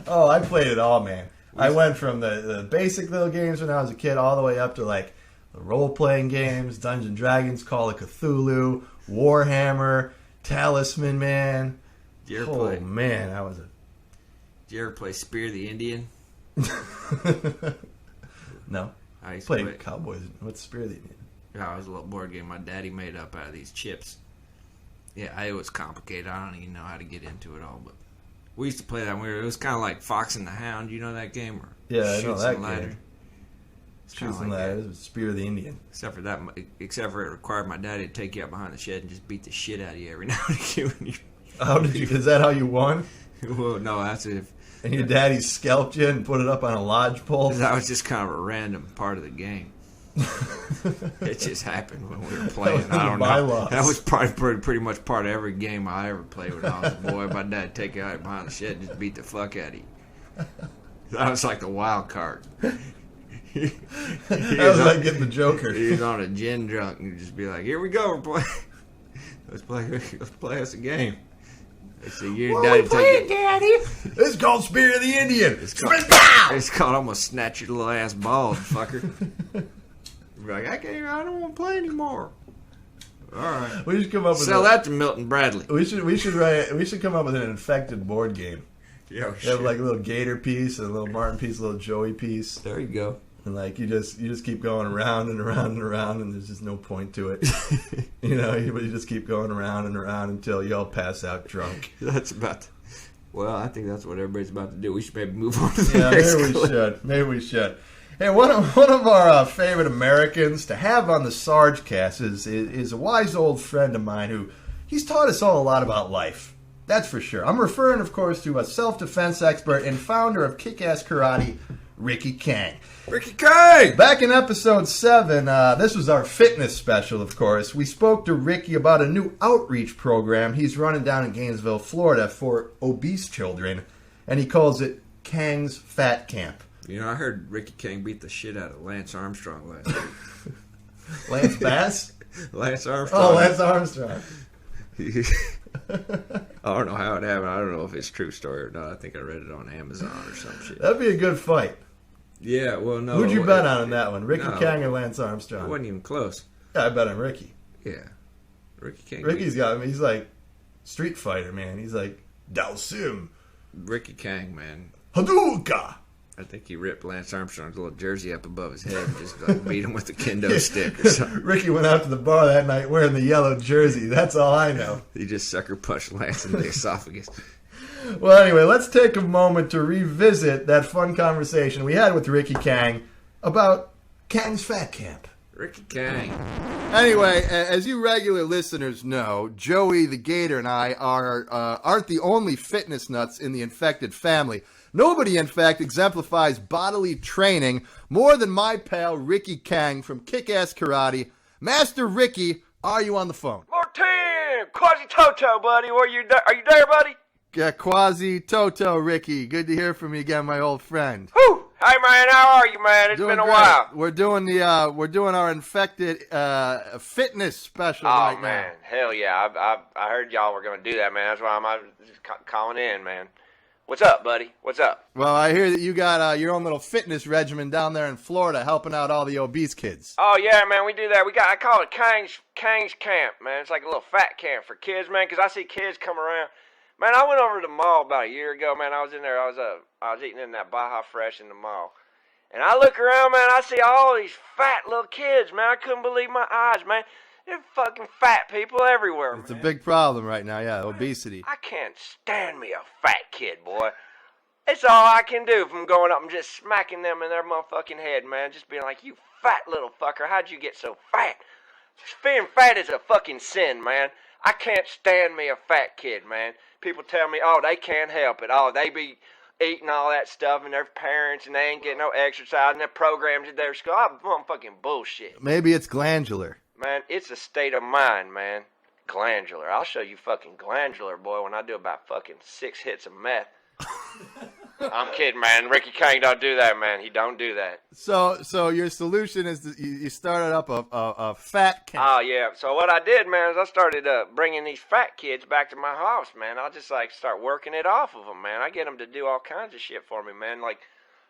Oh, I played it all, man. I went from the basic little games when I was a kid all the way up to like the role-playing games, Dungeons & Dragons, Call of Cthulhu, Warhammer, Talisman, man. Did you ever man, that was a... Did you ever play Spear the Indian? No. I used to play Cowboys. What's Spear the Indian? Yeah, it was a little board game my daddy made up out of these chips. Yeah, it was complicated. I don't even know how to get into it all, but we used to play that. It was kind of like Fox and the Hound. You know that game? Or yeah, I know that game. Shoots and ladders, Spear the Indian. Except for it required my daddy to take you out behind the shed and just beat the shit out of you every now and again. How did you? Is that how you won? Well, no, that's if. And your daddy scalped you and put it up on a lodge pole? That was just kind of a random part of the game. It just happened when we were playing. I don't know. That was probably pretty much part of every game I ever played when I was a boy. My dad would take you out behind the shed and just beat the fuck out of you. That was like the wild card. That was like getting the Joker. He was on a gin drunk and just be like, "Here we go, we're playing. Let's play us a game." It's a year, Daddy. It's called Spear of the Indian. It's called almost snatch your little ass bald, fucker. You're like, I don't want to play anymore. All right. We should come up with Sell that to Milton Bradley. We should come up with an infected board game. Yeah, You have like a little gator piece, and a little Martin piece, a little Joey piece. There you go. And like you just keep going around and around and around, and there's just no point to it. You just keep going around and around until you all pass out drunk. That's about. Well, I think that's what everybody's about to do. We should maybe move on to the next clip. Maybe we should. Hey, one of our favorite Americans to have on the Sargecast is a wise old friend of mine who he's taught us all a lot about life. That's for sure. I'm referring, of course, to a self-defense expert and founder of Kick-Ass Karate, Ricky Kang. Ricky Kang! Back in episode 7, this was our fitness special, of course. We spoke to Ricky about a new outreach program he's running down in Gainesville, Florida for obese children, and he calls it Kang's Fat Camp. You know, I heard Ricky Kang beat the shit out of Lance Armstrong last week. Lance Bass? Lance Armstrong. Oh, Lance Armstrong. I don't know how it happened. I don't know if it's a true story or not. I think I read it on Amazon or some shit. That'd be a good fight. Yeah, well, no. Who'd you bet on in that one? Ricky No. Kang or Lance It Armstrong? wasn't even close. Yeah, I bet on Ricky. Yeah. Ricky Kang. He's like Street Fighter, man. He's like Dalsim. Ricky Kang, man. Hadouka! I think he ripped Lance Armstrong's little jersey up above his head and just like, beat him with a kendo stick or something. Ricky went out to the bar that night wearing the yellow jersey. That's all I know. He just sucker punched Lance in the esophagus. Well, anyway, let's take a moment to revisit that fun conversation we had with Ricky Kang about Kang's Fat Camp. Ricky Kang. Anyway, as you regular listeners know, Joey the Gator and I aren't the only fitness nuts in the infected family. Nobody, in fact, exemplifies bodily training more than my pal Ricky Kang from Kick-Ass Karate. Master Ricky, are you on the phone? Martin! Quasi-Toto, buddy. Are you there, buddy? Quasi Toto, Ricky. Good to hear from you again, my old friend. Whew! Hey, man, how are you, man? It's been a great. while. We're doing our infected fitness special Oh, right man. Hell yeah. I heard y'all were going to do that, man. That's why I'm just calling in, man. What's up, buddy? What's up? now. Well, I hear that you got your own little fitness regimen down there in Florida, helping out all the obese kids. Oh, yeah, man, we do that. I call it Kang's Camp, man. It's like a little fat camp for kids, man, because I see kids come around. Man, I went over to the mall about a year ago, man. I was in there. I was eating in that Baja Fresh in the mall. And I look around, man, I see all these fat little kids, man. I couldn't believe my eyes, man. There's fucking fat people everywhere, It's man. a big problem right now, yeah, obesity. I can't stand me a fat kid, boy. It's all I can do from going up and just smacking them in their motherfucking head, man. Just being like, you fat little fucker, how'd you get so fat? Being fat is a fucking sin, man. I can't stand me a fat kid, man. People tell me, oh, they can't help it. Oh, they be eating all that stuff and their parents and they ain't getting no exercise and their programs at their school. I'm fucking bullshit. Maybe it's glandular. Man, it's a state of mind, man. Glandular. I'll show you fucking glandular, boy, when I do about fucking 6 hits of meth. I'm kidding, man. Ricky Kang don't do that, man. He don't do that. So your solution is that you started up a fat camp. Oh, yeah. So what I did, man, is I started bringing these fat kids back to my house, man. I'll just, like, start working it off of them, man. I get them to do all kinds of shit for me, man. Like,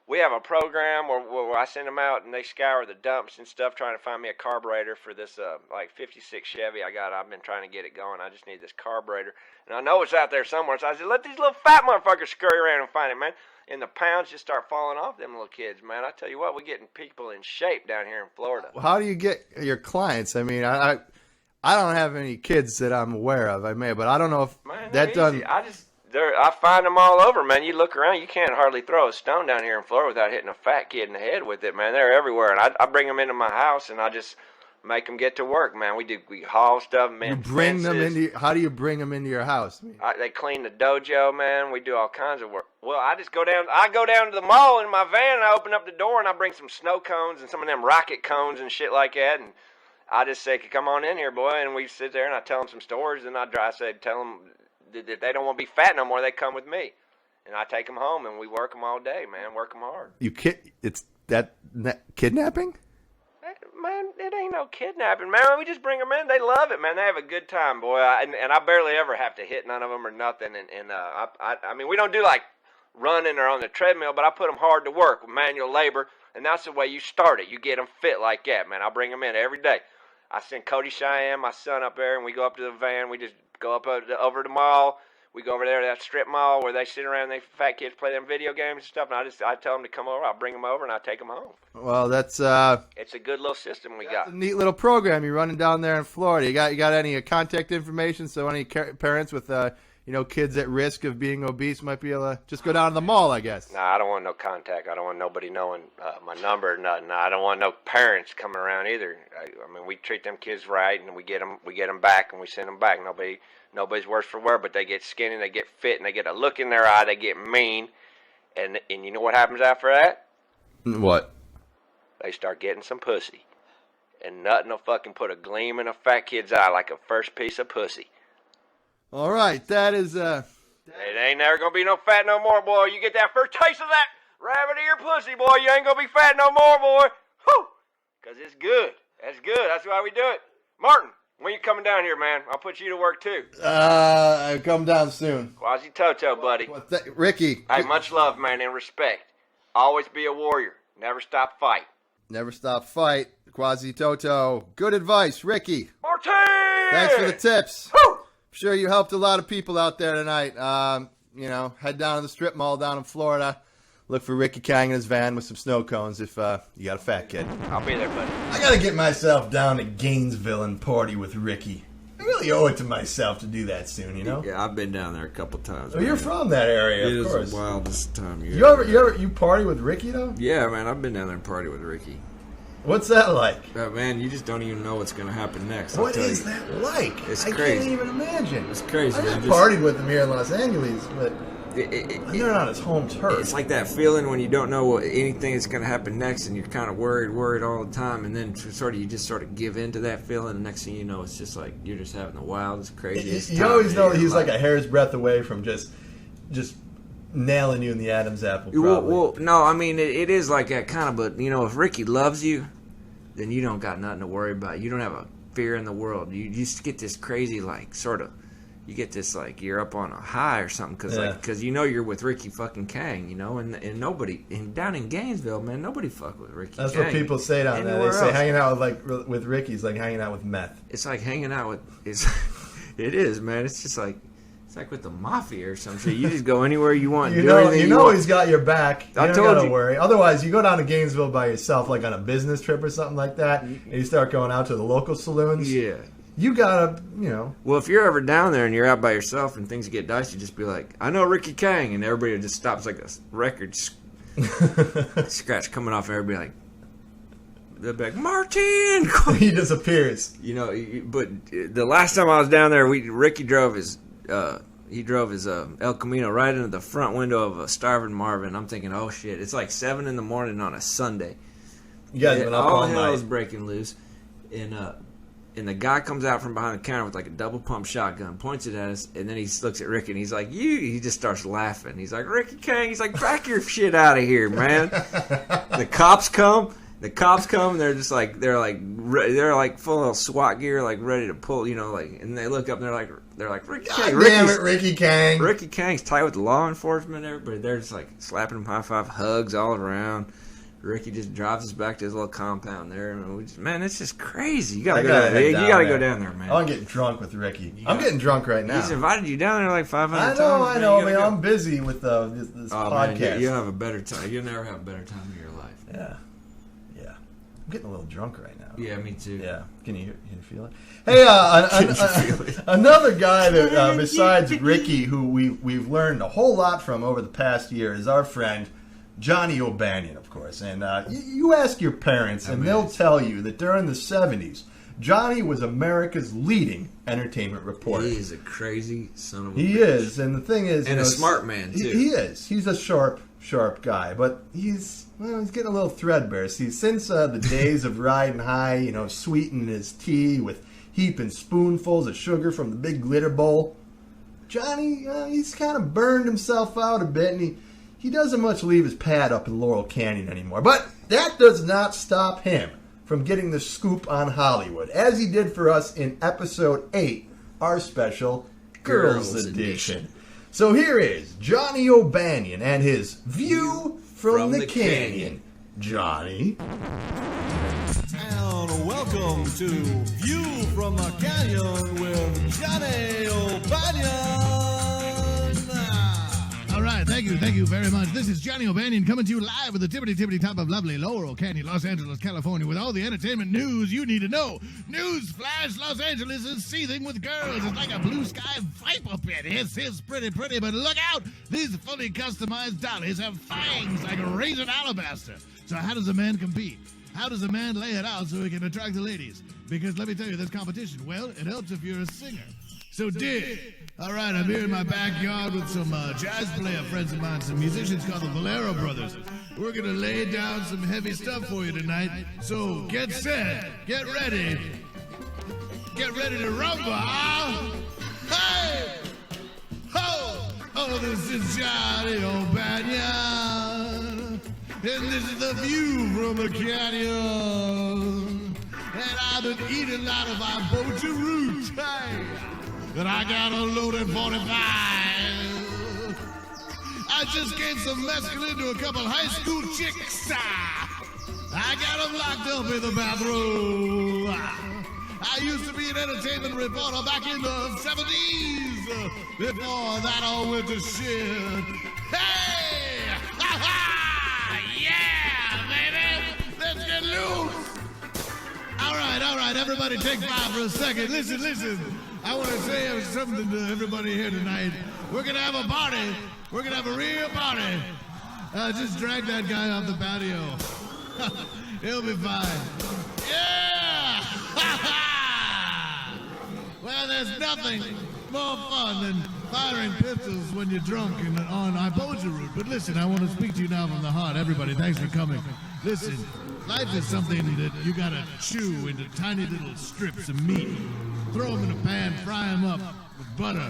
we have a program where I send them out and they scour the dumps and stuff trying to find me a carburetor for this, like, 56 Chevy I got. I've been trying to get it going. I just need this carburetor. And I know it's out there somewhere. So I said, let these little fat motherfuckers scurry around and find it, man. And the pounds just start falling off them little kids, man. I tell you what, we're getting people in shape down here in Florida. How do you get your clients? I mean, I don't have any kids that I'm aware of. I may, but I don't know if Man, that they're done. easy. I find them all over, man. You look around, you can't hardly throw a stone down here in Florida without hitting a fat kid in the head with it, man. They're everywhere, and I bring them into my house, and I just make them get to work, man. We haul stuff, man. You bring them fences. into. How do you bring them into your house? They clean the dojo, man. We do all kinds of work. Well, I go down to the mall in my van, and I open up the door, and I bring some snow cones and some of them rocket cones and shit like that, and I just say, come on in here, boy, and we sit there, and I tell them some stories, and tell them that they don't want to be fat no more, they come with me. And I take them home, and we work them all day, man, work them hard. It's kidnapping? Man, it ain't no kidnapping, man. We just bring them in. They love it, man. They have a good time, boy. And I barely ever have to hit none of them or nothing. I mean, we don't do like running or on the treadmill, but I put them hard to work with manual labor, and that's the way you start it. You get them fit like that, man. I bring them in every day. I send Cody Cheyenne, my son, up there, and we go up to the van. We just go up over the mall. We go over there to that strip mall where they sit around and they fat kids play them video games and stuff. And I tell them to come over. I'll bring them over and I'll take them home. Well, that's It's a good little system we got. a neat little program you're running down there in Florida. You got any contact information so any parents with kids at risk of being obese might be able to just go down to the mall, I guess. Nah, I don't want no contact. I don't want nobody knowing my number or nothing. I don't want no parents coming around either. I mean, we treat them kids right, and we get them back, and we send them back. Nobody's worse for wear, but they get skinny, they get fit, and they get a look in their eye. They get mean, and you know what happens after that? What? They start getting some pussy, and nothing will fucking put a gleam in a fat kid's eye like a first piece of pussy. All right, that is It ain't never gonna be no fat no more, boy. You get that first taste of that rabbit ear pussy, boy, you ain't gonna be fat no more, boy. Whew! 'Cause it's good. That's good. That's why we do it. Martin, when you coming down here, man? I'll put you to work too. I come down soon. Quasi Toto, buddy. Ricky. Hey, much love, man, and respect. Always be a warrior. Never stop fight. Never stop fight. Quasi Toto. Good advice, Ricky. Martin! Thanks for the tips. Whew! I'm sure you helped a lot of people out there tonight. Head down to the strip mall down in Florida. Look for Ricky Kang in his van with some snow cones if you got a fat kid. I'll be there, buddy. I gotta get myself down to Gainesville and party with Ricky. I really owe it to myself to do that soon, you know? Yeah, I've been down there a couple times. Oh, you're from that area, It of is course. the wildest time of year. You party with Ricky, though? Yeah, man, I've been down there and party with Ricky. What's that like? Man, you just don't even know what's going to happen next. What is that like? It's I crazy. can't even imagine. It's crazy. I man. just partied with him here in Los Angeles, but they're on his home turf. It's like that feeling when you don't know anything that's going to happen next, and you're kind of worried all the time, and then you just give in to that feeling. And next thing you know, it's just like you're just having the wildest, craziest. You always know he's like a hair's breadth away from just nailing you in the Adam's apple. Probably. Well, no, I mean it is like that kind of, but if Ricky loves you, then you don't got nothing to worry about. You don't have a fear in the world. You just get this crazy, you get this you're up on a high or something because you're with Ricky fucking Kang, and nobody down in Gainesville, man, nobody fuck with Ricky. That's Kang. what people say down there. They say hanging out with Ricky is like hanging out with meth. It's like hanging out with it is, man. It's just like with the mafia or some shit. You just go anywhere you want. You know he's got your back. You don't gotta worry. Otherwise, you go down to Gainesville by yourself, like on a business trip or something like that, and you start going out to the local saloons. Yeah. You gotta, Well, if you're ever down there and you're out by yourself and things get dicey, you just be like, I know Ricky Kang, and everybody just stops like a record scratch coming off, and everybody they'll be like, Martin! He disappears. But the last time I was down there, Ricky drove his El Camino right into the front window of a starving Marvin. I'm thinking, oh shit, it's like 7 a.m. on a Sunday. You guys been up all night. All hell is breaking loose, and the guy comes out from behind the counter with a double pump shotgun, points it at us, and then he looks at Ricky and he's like, he just starts laughing. He's like, Ricky Kang, he's like, back your shit out of here, man. The cops come, and they're just they're full of SWAT gear, ready to pull, and they look up and they're like, Ricky Kang. Damn it, Ricky Kang. Ricky Kang's tight with the law enforcement, everybody. They're just slapping him high five, hugs all around. Ricky just drives us back to his little compound there, and man, it's just crazy. You gotta go down there, man. I'm getting drunk with Ricky. I'm getting drunk right now. He's invited you down there 500 times. I know. I'm busy with this podcast. Man, you'll have a better time. You'll never have a better time in your life. Yeah. I'm getting a little drunk right now. Yeah, me too. Yeah. Can you feel it? Hey, another guy that besides Ricky, who we've learned a whole lot from over the past year, is our friend Johnny O'Banion, of course. And you ask your parents, and they'll tell you that during the 70s, Johnny was America's leading entertainment reporter. He is a crazy son of a bitch. He is, and the thing is... And a smart man, too. He is. He's a sharp guy, but he's getting a little threadbare. See, since the days of riding high, sweetening his tea with heaping spoonfuls of sugar from the big glitter bowl, Johnny, he's kind of burned himself out a bit, and he doesn't much leave his pad up in Laurel Canyon anymore. But that does not stop him from getting the scoop on Hollywood, as he did for us in episode 8, our special Girls Edition. So here is Johnny O'Banion and his View from the Canyon. Johnny. And welcome welcome to View from the Canyon with Johnny O'Banion. All right, thank you very much. This is Johnny O'Banion coming to you live with the tippity top of lovely Laurel Canyon, Los Angeles, California, with all the entertainment news you need to know. News flash, Los Angeles is seething with girls. It's like a blue sky viper pit. It's pretty, but look out! These fully customized dollies have fangs like raisin alabaster. So how does a man compete? How does a man lay it out so he can attract the ladies? Because let me tell you, there's competition. Well, it helps if you're a singer. So dig. All right, I'm here in my backyard with some jazz player friends of mine, some musicians called the Valero Brothers. We're going to lay down some heavy stuff for you tonight. So get set, get ready to rumble, huh? Hey! Ho! Oh, this is Johnny O'Banion, and this is the view from the canyon. And I've been eating a lot of our boja root. Hey! And I got a loaded 45. I just gave some mescaline to a couple high school chicks. I got them locked up in the bathroom. I used to be an entertainment reporter back in the 70s. Before that all went to shit. Hey! Ha ha! Yeah, baby! Let's get loose! All right, everybody take 5 for a second. Listen. I want to say something to everybody here tonight. We're going to have a party. We're going to have a real party. Just drag that guy off the patio. He'll be fine. Yeah! Well, there's nothing more fun than firing pistols when you're drunk and on iboja root. But listen, I want to speak to you now from the heart. Everybody, thanks for coming. Listen, life is something that you got to chew into tiny little strips of meat. Throw them in a pan, fry them up with butter,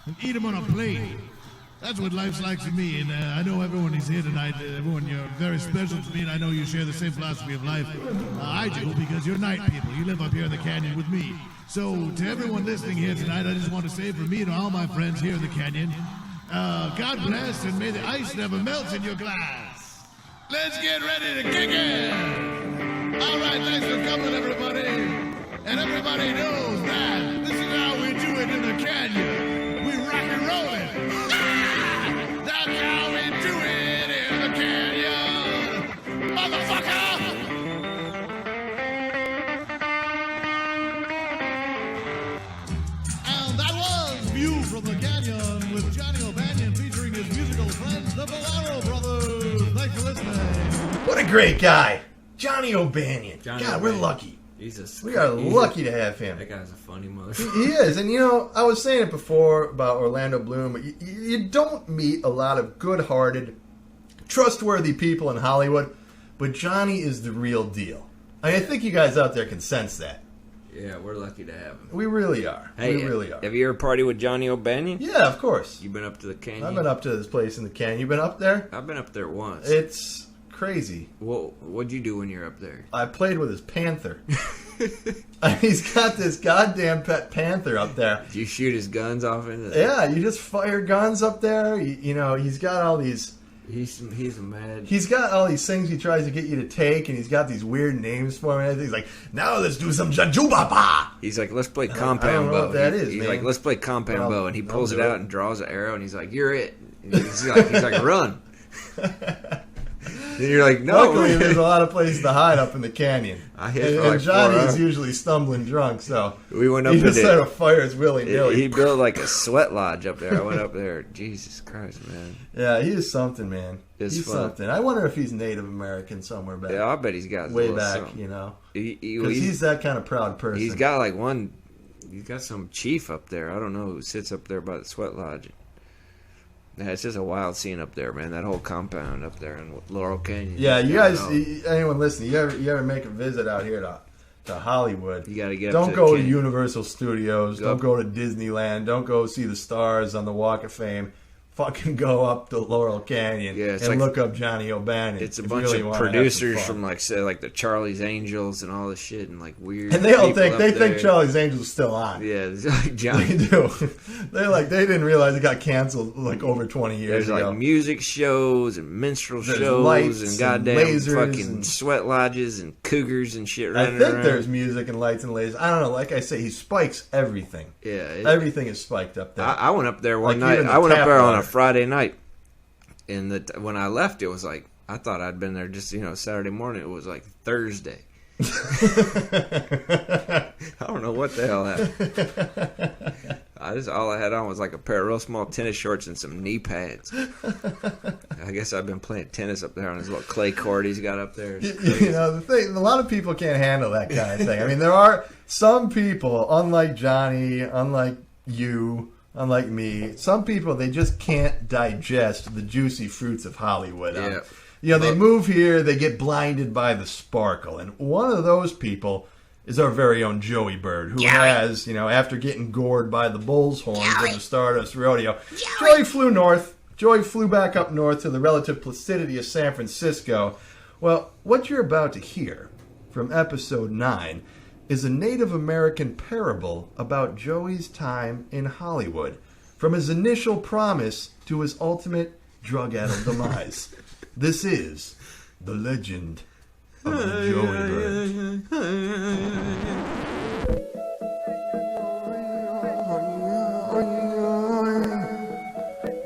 and eat them on a plate. That's what life's like to me, and I know everyone is here tonight. Everyone, you're very special to me, and I know you share the same philosophy of life. I do, because you're night people. You live up here in the canyon with me. So, to everyone listening here tonight, I just want to say for me and all my friends here in the canyon, God bless, and may the ice never melt in your glass. Let's get ready to kick it! All right, thanks for coming, everybody. And everybody knows that this is how we do it in the canyon. We rock and roll it. That's how we do it in the canyon. Motherfucker! And that was View from the Canyon with Johnny O'Banion featuring his musical friends, the Valero Brothers. Thanks for listening. What a great guy. Johnny O'Banion. God, we're lucky. We are lucky to have him. That guy's a funny motherfucker. He is. And, I was saying it before about Orlando Bloom. But you don't meet a lot of good-hearted, trustworthy people in Hollywood, but Johnny is the real deal. I think you guys out there can sense that. Yeah, we're lucky to have him. We really are. Hey, we really are. Have you ever partied with Johnny O'Banion? Yeah, of course. You been up to the canyon? I've been up to this place in the canyon. You been up there? I've been up there once. It's crazy. Well, what'd you do when you're up there? I played with his panther. He's got this goddamn pet panther up there. Do you shoot his guns off into the... Yeah, you just fire guns up there. He's got all these... He's a mad... He's got all these things he tries to get you to take, and he's got these weird names for him. And he's like, now let's do some jujubaba. He's like, let's play compound bow. I don't know what that is, He's man. like, let's play compound bow, and he pulls it out and draws an arrow, and he's like, you're it. And he's like, run. And you're like, no. Luckily, there's a lot of places to hide up in the canyon. And Johnny is usually stumbling drunk, so we went up he just sort of fires willy-nilly. He built like a sweat lodge up there. I went up there. Jesus Christ, man. Yeah, he is something, man. He's something. I wonder if he's Native American somewhere back. Yeah, I bet he's got way back, something. Because he's that kind of proud person. He's got he's got some chief up there. I don't know who sits up there by the sweat lodge. Yeah, it's just a wild scene up there, man. That whole compound up there in Laurel Canyon. Yeah, you guys, anyone listening, you ever make a visit out here to Hollywood, you got to get Don't up to go the to canyon. Universal Studios. Don't go to Disneyland. Don't go see the stars on the Walk of Fame. fucking go up to Laurel Canyon and look up Johnny O'Bannon. It's a bunch of producers from like the Charlie's Angels and all this shit and like weird. And they all think Charlie's Angels is still on. Yeah, it's like Johnny. They do. They're like they didn't realize it got canceled like over 20 years ago. There's like music shows and minstrel shows and goddamn fucking sweat lodges and cougars and shit running around. There's music and lights and lasers. I don't know. Like I say, he spikes everything. Yeah, everything is spiked up there. I went up there one night. I went up there on a Friday night, and when I left, it was like I thought I'd been there just Saturday morning. It was like Thursday. I don't know what the hell happened. All I had on was like a pair of real small tennis shorts and some knee pads. I guess I've been playing tennis up there on his little clay court he's got up there. The thing, a lot of people can't handle that kind of thing. I mean, there are some people, unlike Johnny, unlike you, unlike me, some people, they just can't digest the juicy fruits of Hollywood. Yeah. They move here, they get blinded by the sparkle. And one of those people is our very own Joey Bird, who has, after getting gored by the bull's horns of the Stardust Rodeo, Joey flew north. Joey flew back up north to the relative placidity of San Francisco. Well, what you're about to hear from episode 9 is a Native American parable about Joey's time in Hollywood, from his initial promise to his ultimate drug-addled demise. This is the legend of the Joey Bird.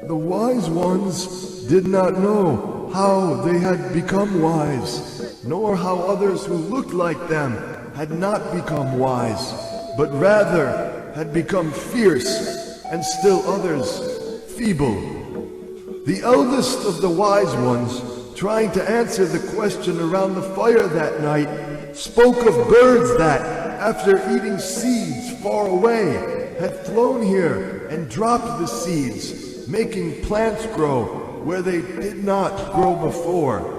The wise ones did not know how they had become wise, nor how others who looked like them had not become wise, but rather had become fierce, and still others feeble. The eldest of the wise ones, trying to answer the question around the fire that night, spoke of birds that, after eating seeds far away, had flown here and dropped the seeds, making plants grow where they did not grow before.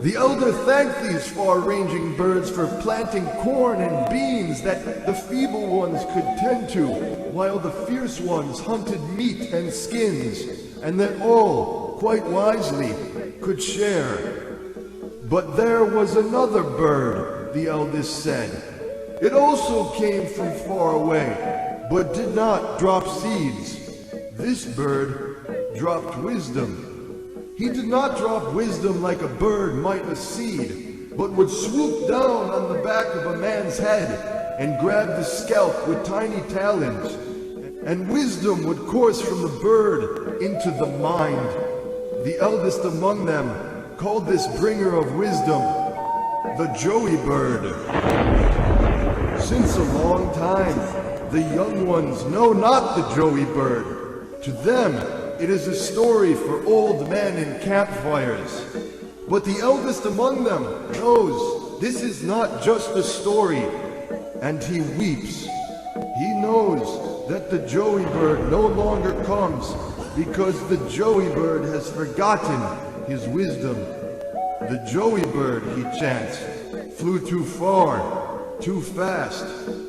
The elder thanked these far-ranging birds for planting corn and beans that the feeble ones could tend to, while the fierce ones hunted meat and skins, and that all, quite wisely, could share. But there was another bird, the eldest said. It also came from far away, but did not drop seeds. This bird dropped wisdom. He did not drop wisdom like a bird might a seed, but would swoop down on the back of a man's head and grab the scalp with tiny talons. And wisdom would course from the bird into the mind. The eldest among them called this bringer of wisdom the Joey Bird. Since a long time, the young ones know not the Joey Bird. To them, it is a story for old men in campfires. But the eldest among them knows this is not just a story, and he weeps. He knows that the Joey Bird no longer comes because the Joey Bird has forgotten his wisdom. The Joey Bird, he chants, flew too far, too fast,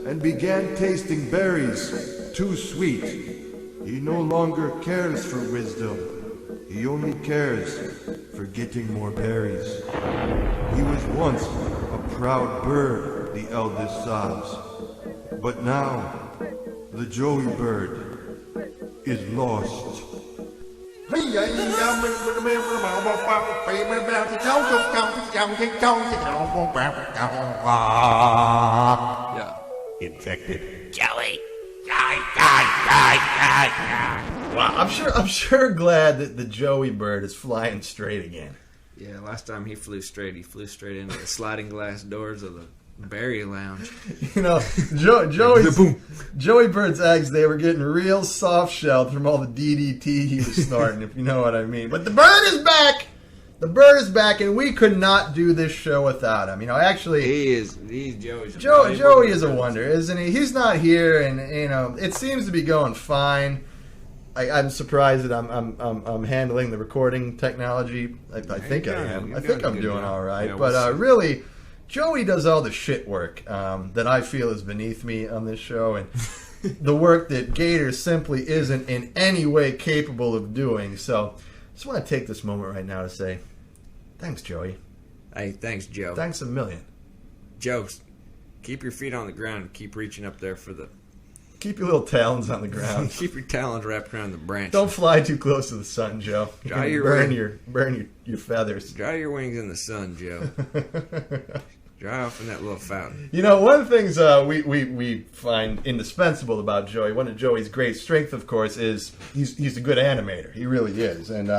and began tasting berries too sweet. He no longer cares for wisdom. He only cares for getting more berries. He was once a proud bird, the eldest sobs. But now, the Joey Bird is lost. Yeah. Infected. Joey. Wow, I'm sure glad that the Joey Bird is flying straight again. Yeah, last time he flew straight into the sliding glass doors of the Berry Lounge. Joey Bird's eggs, they were getting real soft-shelled from all the DDT he was snorting, if you know what I mean. But the bird is back! The bird is back, and we could not do this show without him. Actually, he's Joey's. Joey is a wonder, isn't he? He's not here, and it seems to be going fine. I'm surprised that I'm handling the recording technology. I think I am. I think I'm doing all right. Yeah, but really, Joey does all the shit work that I feel is beneath me on this show, and the work that Gator simply isn't in any way capable of doing. So I just want to take this moment right now to say, thanks, Joey. Hey, thanks, Joe. Thanks a million. Joe, keep your feet on the ground and keep reaching up there for the... Keep your little talons on the ground. Keep your talons wrapped around the branch. Don't fly too close to the sun, Joe. Burn your feathers. Dry your wings in the sun, Joe. Dry off in that little fountain. You know, one of the things we find indispensable about Joey, one of Joey's great strengths, of course, is he's a good animator. He really is. And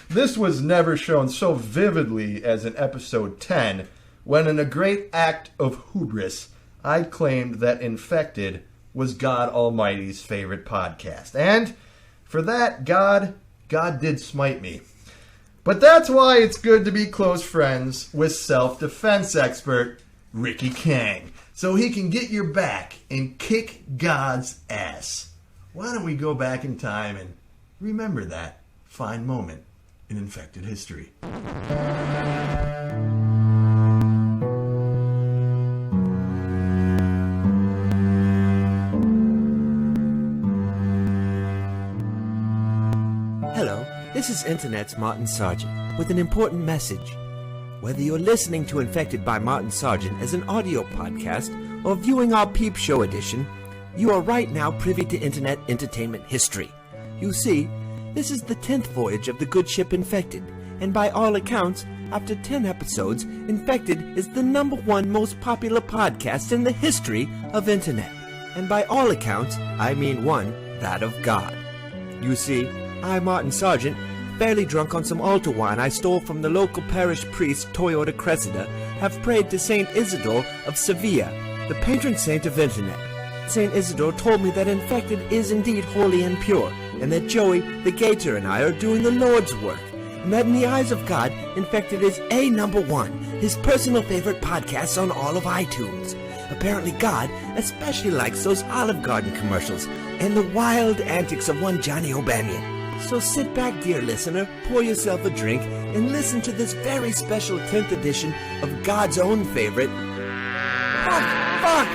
this was never shown so vividly as in episode 10, when in a great act of hubris, I claimed that Infected was God Almighty's favorite podcast. And for that, God did smite me. But that's why it's good to be close friends with self-defense expert Ricky Kang, so he can get your back and kick God's ass. Why don't we go back in time and remember that fine moment in Infected history? Hello, this is Internet's Martin Sargent with an important message. Whether you're listening to Infected by Martin Sargent as an audio podcast or viewing our Peep Show edition, you are right now privy to Internet entertainment history. You see, this is the 10th voyage of the good ship Infected, and by all accounts, after 10 episodes, Infected is the #1 most popular podcast in the history of Internet. And by all accounts, I mean one, that of God. You see, I, Martin Sargent, fairly drunk on some altar wine I stole from the local parish priest Toyota Cressida, have prayed to Saint Isidore of Sevilla, the patron saint of Internet. Saint Isidore told me that Infected is indeed holy and pure, and that Joey, the Gator, and I are doing the Lord's work, and that in the eyes of God, Infected is #1, his personal favorite podcast on all of iTunes. Apparently God especially likes those Olive Garden commercials and the wild antics of one Johnny O'Banion. So sit back, dear listener, pour yourself a drink, and listen to this very special 10th edition of God's own favorite... Fuck!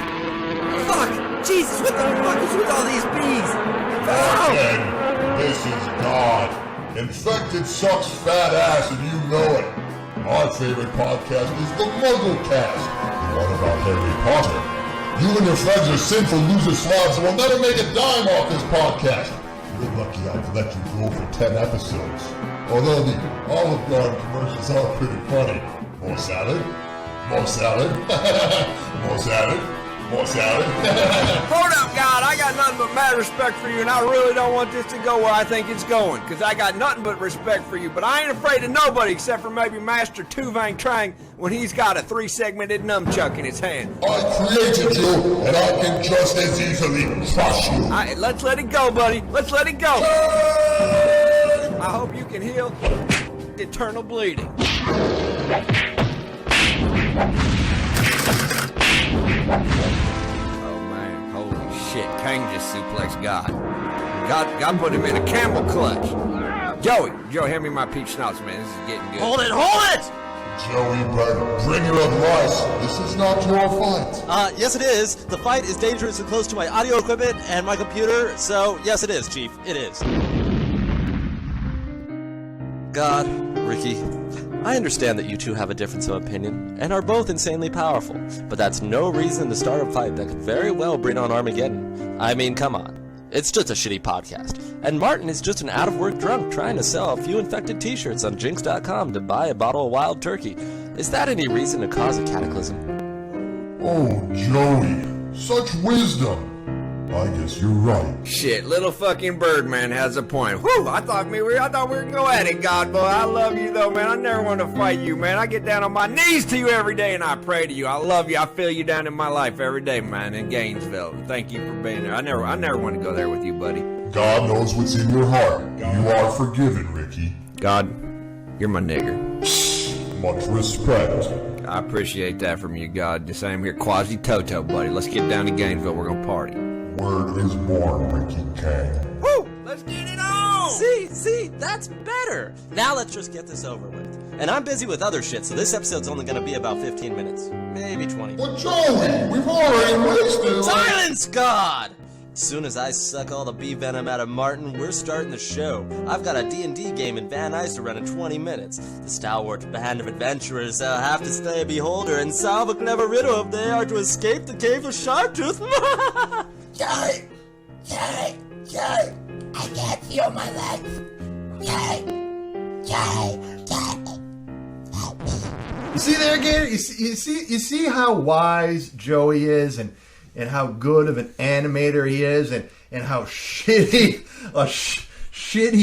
Jesus, what the fuck is with all these bees? Again, this is God. Infected sucks fat ass and you know it. My favorite podcast is the Mugglecast. What about Harry Potter? You and your friends are sinful loser slobs and will never make a dime off this podcast. You're lucky I've let you go for 10 episodes. Although the Olive Garden commercials are pretty funny. More salad? More salad? More salad? More salad? Hold up, God. I got nothing but mad respect for you, and I really don't want this to go where I think it's going, because I got nothing but respect for you. But I ain't afraid of nobody except for maybe Master Tuvang Trang when he's got a 3-segmented nunchuck in his hand. I created you, and I can just as easily crush you. Let's let it go, buddy. Let's let it go. I hope you can heal eternal bleeding. Oh man, holy shit, Kang just suplexed God. God put him in a camel clutch. Joey, hand me my peach schnapps, man. This is getting good. Hold it! Joey, bringer of lice, this is not your fight. Yes it is. The fight is dangerously close to my audio equipment and my computer, so yes it is, Chief. It is. God, Ricky, I understand that you two have a difference of opinion and are both insanely powerful, but that's no reason to start a fight that could very well bring on Armageddon. I mean, come on. It's just a shitty podcast. And Martin is just an out-of-work drunk trying to sell a few infected t-shirts on Jinx.com to buy a bottle of wild turkey. Is that any reason to cause a cataclysm? Oh, Joey, such wisdom. I guess you're right. Shit, little fucking Birdman has a point. Whew, I thought we were gonna go at it, God boy. I love you though, man. I never want to fight you, man. I get down on my knees to you every day and I pray to you. I love you. I feel you down in my life every day, man, in Gainesville. Thank you for being there. I never want to go there with you, buddy. God knows what's in your heart. You are forgiven, Ricky. God, you're my nigger. Much respect. I appreciate that from you, God. The same here, Quasi-Toto, buddy. Let's get down to Gainesville. We're gonna party. Word is born, Ricky Kang. Woo! Let's get it on! See, that's better. Now let's just get this over with. And I'm busy with other shit, so this episode's only gonna be about 15 minutes. Maybe 20. But Joey, we've already wasted... Silence, God! Soon as I suck all the bee venom out of Martin, we're starting the show. I've got a D&D game in Van Nuys to run in 20 minutes. The stalwart band of adventurers have to slay a beholder and solve a clever riddle if they are to escape the cave of Sharptooth. Joey! I can't feel my legs. You see there, Gator? You see how wise Joey is, and how good of an animator he is, and how shitty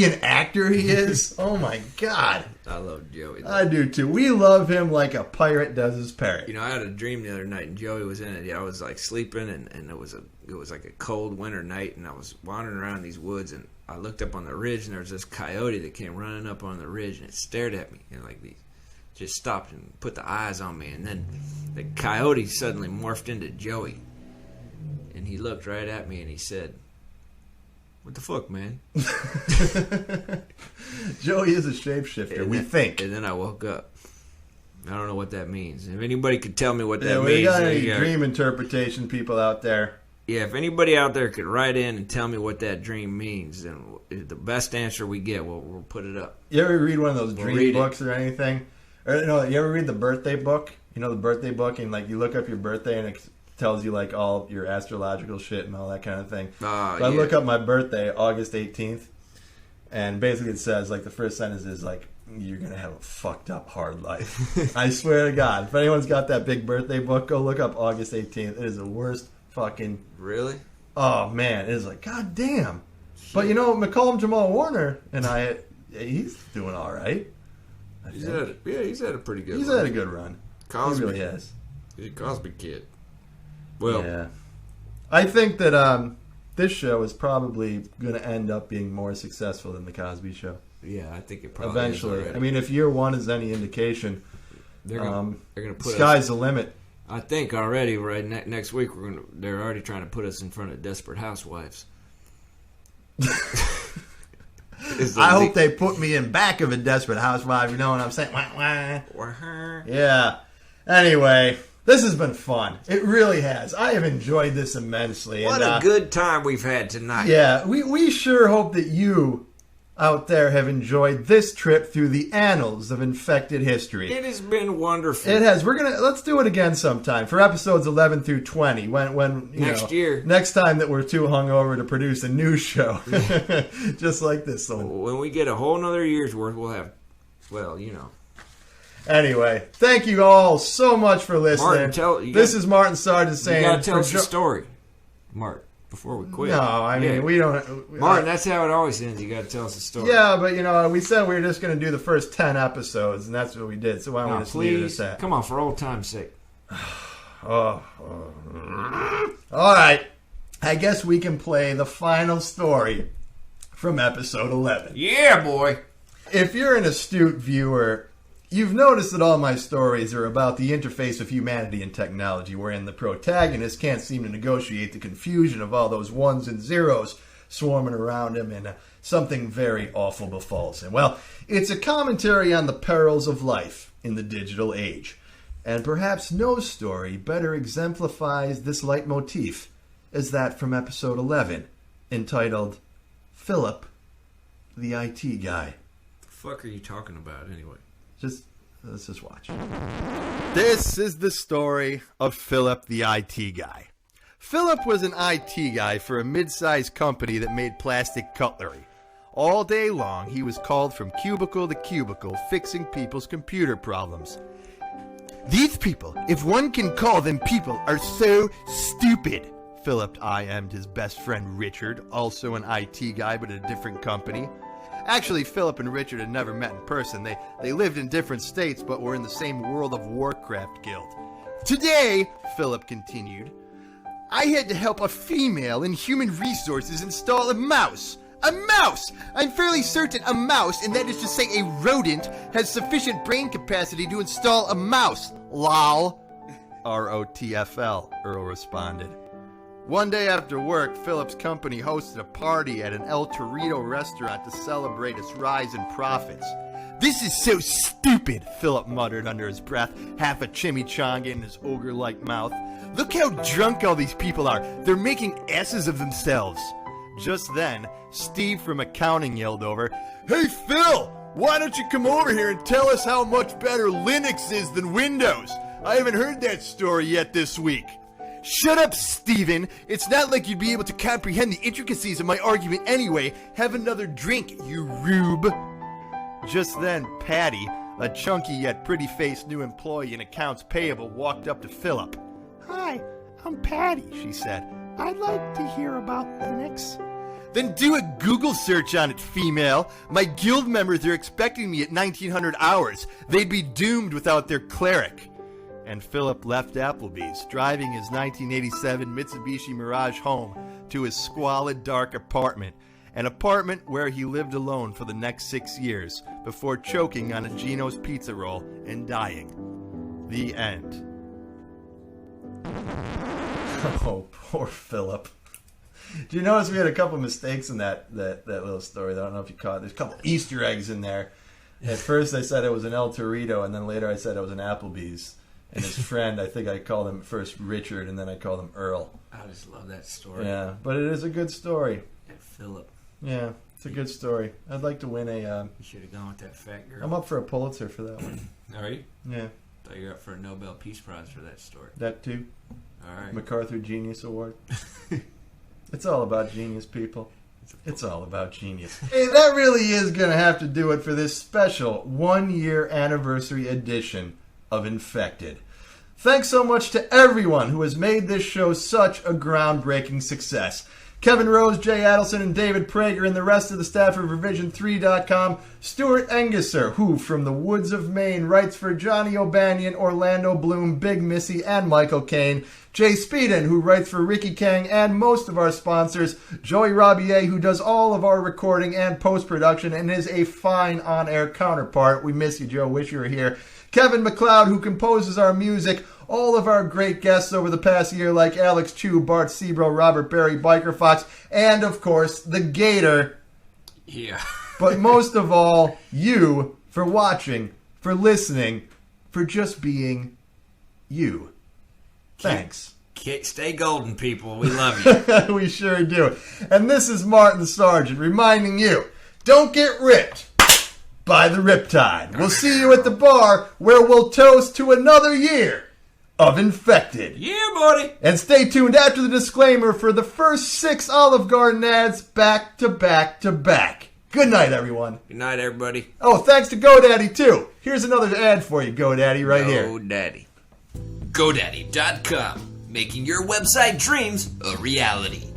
an actor he is. Oh my God. I love Joey. I do too. We love him like a pirate does his parrot. You know, I had a dream the other night, and Joey was in it. I was like sleeping, and it was like a cold winter night, and I was wandering around these woods, and I looked up on the ridge, and there was this coyote that came running up on the ridge, and it stared at me, and like just stopped and put the eyes on me, and then the coyote suddenly morphed into Joey, and he looked right at me, and he said, "What the fuck, man?" Joey is a shapeshifter, we think. And then I woke up. I don't know what that means. If anybody could tell me what that means. We got any dream interpretation people out there? Yeah, if anybody out there could write in and tell me what that dream means, then the best answer we get, we'll put it up. You ever read one of those dream books or anything? Or no, you ever read the birthday book? You know the birthday book, and like you look up your birthday and it tells you like all your astrological shit and all that kind of thing. So I look up my birthday, August 18th, and basically it says like the first sentence is like, you're gonna have a fucked up hard life. I swear to God, if anyone's got that big birthday book, go look up August 18th. It is the worst fucking. Really? Oh man, it is like, God damn. Shit. But you know, McCollum Jamal Warner and he's doing all right. He's had a pretty good. He's run. had a good run. Cosby, he really has. He's a Cosby kid. Well, yeah. I think that this show is probably going to end up being more successful than the Cosby Show. Yeah, I think it probably eventually. Is I mean, if year one is any indication, they're going to put sky's the limit. I think already. Right next week, they're already trying to put us in front of Desperate Housewives. I hope they put me in back of a Desperate Housewife. You know what I'm saying? Wah, wah. Yeah. Anyway, this has been fun. It really has. I have enjoyed this immensely. What a good time we've had tonight. Yeah, we sure hope that you out there have enjoyed this trip through the annals of infected history. It has been wonderful. It has. Let's do it again sometime for episodes 11 through 20. When next year, next time that we're too hungover to produce a new show, just like this one. When we get a whole nother year's worth, we'll have. Well, you know. Anyway, thank you all so much for listening. Martin, this is Martin Sargent saying. You gotta tell us the story, Martin. Before we quit. No, I mean, we don't... Martin, that's how it always ends. You got to tell us a story. Yeah, but, we said we were just going to do the first 10 episodes, and that's what we did. So why don't we just leave it at that? Come on, for old time's sake. All right. I guess we can play the final story from episode 11. Yeah, boy. If you're an astute viewer, you've noticed that all my stories are about the interface of humanity and technology, wherein the protagonist can't seem to negotiate the confusion of all those ones and zeros swarming around him, and something very awful befalls him. Well, it's a commentary on the perils of life in the digital age, and perhaps no story better exemplifies this leitmotif as that from episode 11, entitled Philip, the IT Guy. The fuck are you talking about, anyway? Let's just watch. This is the story of Philip the IT Guy. Philip was an IT guy for a mid-sized company that made plastic cutlery. All day long, he was called from cubicle to cubicle, fixing people's computer problems. These people, if one can call them people, are so stupid, Philip IM'd his best friend Richard, also an IT guy but at a different company. Actually, Philip and Richard had never met in person. They lived in different states, but were in the same World of Warcraft guild. Today, Philip continued, I had to help a female in human resources install a mouse. A mouse! I'm fairly certain a mouse, and that is to say a rodent, has sufficient brain capacity to install a mouse. Lol. ROTFL, Earl responded. One day after work, Philip's company hosted a party at an El Torito restaurant to celebrate its rise in profits. This is so stupid, Philip muttered under his breath, half a chimichanga in his ogre-like mouth. Look how drunk all these people are. They're making asses of themselves. Just then, Steve from accounting yelled over, Hey, Phil! Why don't you come over here and tell us how much better Linux is than Windows? I haven't heard that story yet this week. Shut up, Steven. It's not like you'd be able to comprehend the intricacies of my argument anyway. Have another drink, you rube. Just then, Patty, a chunky yet pretty-faced new employee in accounts payable, walked up to Philip. Hi, I'm Patty, she said. I'd like to hear about Linux. Then do a Google search on it, female. My guild members are expecting me at 1900 hours. They'd be doomed without their cleric. And Philip left Applebee's, driving his 1987 Mitsubishi Mirage home to his squalid, dark apartment. An apartment where he lived alone for the next 6 years, before choking on a Gino's pizza roll and dying. The end. Oh, poor Philip. Do you notice we had a couple mistakes in that little story? I don't know if you caught it. There's a couple Easter eggs in there. At first I said it was an El Torito, and then later I said it was an Applebee's. And his friend, I think I called him first Richard, and then I called him Earl. I just love that story. Yeah, but it is a good story. Yeah, Philip. Yeah, it's a good story. I'd like to win a... You should have gone with that fat girl. I'm up for a Pulitzer for that one. Are you? Yeah. I thought you were up for a Nobel Peace Prize for that story. That too. All right. MacArthur Genius Award. It's all about genius, people. It's all about genius. Hey, that really is going to have to do it for this special 1-year anniversary edition of Infected. Thanks so much to everyone who has made this show such a groundbreaking success. Kevin Rose, Jay Adelson, and David Prager, and the rest of the staff of Revision3.com. Stewart Engesser, who from the woods of Maine writes for Johnny O'Banion, Orlando Bloom, Big Missy, and Michael Caine. Jay Speiden, who writes for Ricky Kang and most of our sponsors. Joey Rabier, who does all of our recording and post-production and is a fine on-air counterpart. We miss you, Joe. Wish you were here. Kevin McLeod, who composes our music. All of our great guests over the past year, like Alex Chu, Bart Sebro, Robert Berry, Biker Fox, and, of course, the Gator. Yeah. But most of all, you, for watching, for listening, for just being you. Thanks. Stay golden, people. We love you. We sure do. And this is Martin Sargent reminding you, don't get ripped by the Riptide. We'll see you at the bar where we'll toast to another year of Infected. Yeah, buddy. And stay tuned after the disclaimer for the first 6 Olive Garden ads back to back to back. Good night, everyone. Good night, everybody. Oh, thanks to GoDaddy, too. Here's another ad for you, GoDaddy, right here. GoDaddy. GoDaddy.com. Making your website dreams a reality.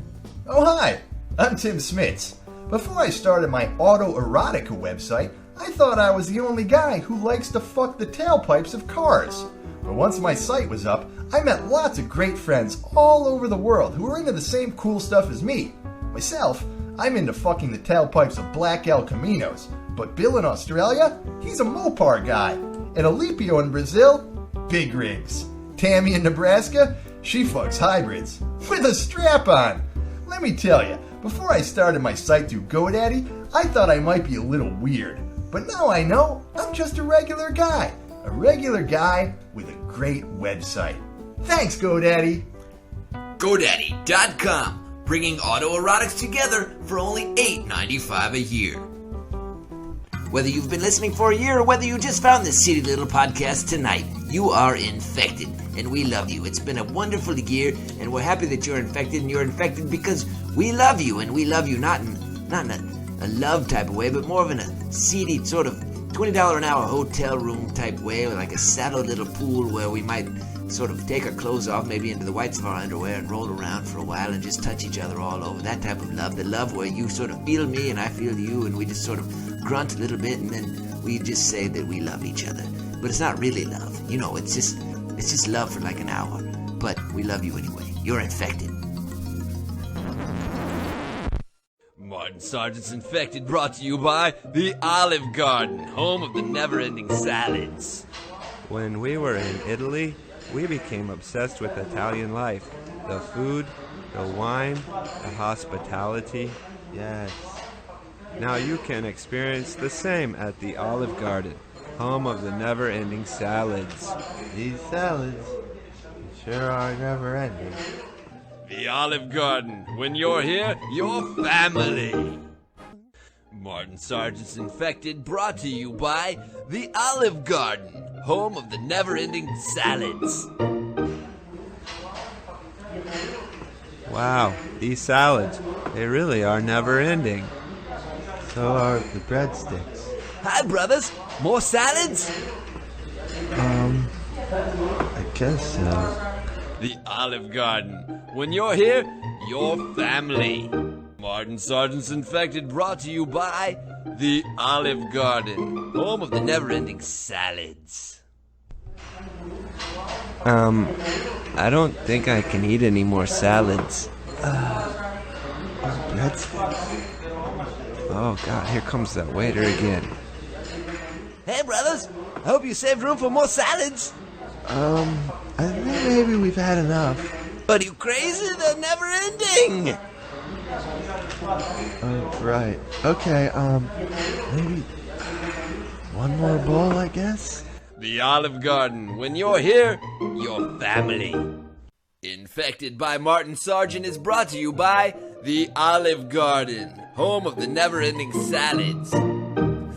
Oh, hi. I'm Tim Smits. Before I started my autoerotica website, I thought I was the only guy who likes to fuck the tailpipes of cars. But once my site was up, I met lots of great friends all over the world who were into the same cool stuff as me. Myself, I'm into fucking the tailpipes of black El Caminos. But Bill in Australia, he's a Mopar guy. And Alipio in Brazil, big rigs. Tammy in Nebraska, she fucks hybrids. With a strap on. Let me tell you, before I started my site through GoDaddy, I thought I might be a little weird. But now I know I'm just a regular guy. A regular guy with a great website. Thanks, GoDaddy. GoDaddy.com. Bringing autoerotics together for only $8.95 a year. Whether you've been listening for a year or whether you just found this silly little podcast tonight, you are infected, and we love you. It's been a wonderful year, and we're happy that you're infected, and you're infected because we love you, and we love you not in a love type of way, but more of in a seedy sort of $20 an hour hotel room type way, or like a saddle little pool where we might sort of take our clothes off, maybe into the whites of our underwear, and roll around for a while and just touch each other all over. That type of love, the love where you sort of feel me and I feel you, and we just sort of grunt a little bit, and then we just say that we love each other. But it's not really love, you know. It's just love for like an hour. But we love you anyway. You're infected. Martin Sargent's Infected, brought to you by the Olive Garden, home of the never-ending salads. When we were in Italy, we became obsessed with Italian life. The food, the wine, the hospitality. Yes. Now you can experience the same at the Olive Garden, home of the never-ending salads. These salads sure are never-ending. The Olive Garden. When you're here, you're family. Martin Sargent's Infected, brought to you by the Olive Garden, home of the never-ending salads. Wow, these salads, they really are never-ending. So are the breadsticks. Hi, brothers. More salads? I guess so. The Olive Garden. When you're here, you're family. Martin Sargent's Infected, brought to you by the Olive Garden, home of the never-ending salads. I don't think I can eat any more salads. Breadsticks. Oh God, here comes that waiter again. Hey, brothers. I hope you saved room for more salads. I think maybe we've had enough. But you crazy? They're never ending. Right. Okay, maybe one more bowl, I guess? The Olive Garden. When you're here, you're family. Infected by Martin Sargent is brought to you by the Olive Garden, home of the never-ending salads.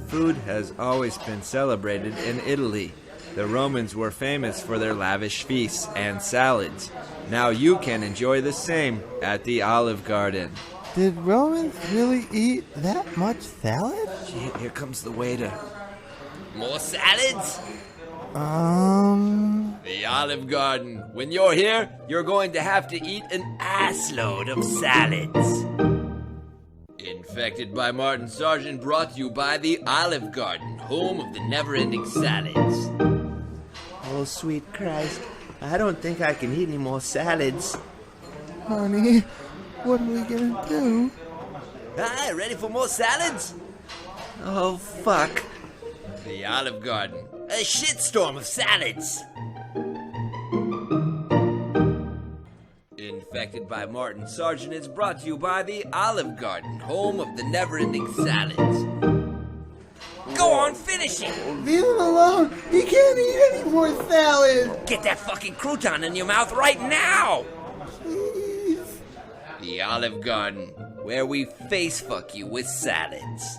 Food has always been celebrated in Italy. The Romans were famous for their lavish feasts and salads. Now you can enjoy the same at the Olive Garden. Did Romans really eat that much salad? Gee, here comes the waiter. More salads? The Olive Garden. When you're here, you're going to have to eat an assload of salads. Infected by Martin Sargent, brought to you by the Olive Garden, home of the never-ending salads. Oh, sweet Christ. I don't think I can eat any more salads. Honey, what are we gonna do? Hi, ready for more salads? Oh, fuck. The Olive Garden. A shitstorm of salads. Infected by Martin Sargent is brought to you by the Olive Garden, home of the never-ending salads. Go on, finish it! Leave him alone! He can't eat any more salad! Get that fucking crouton in your mouth right now! Please. The Olive Garden, where we face fuck you with salads.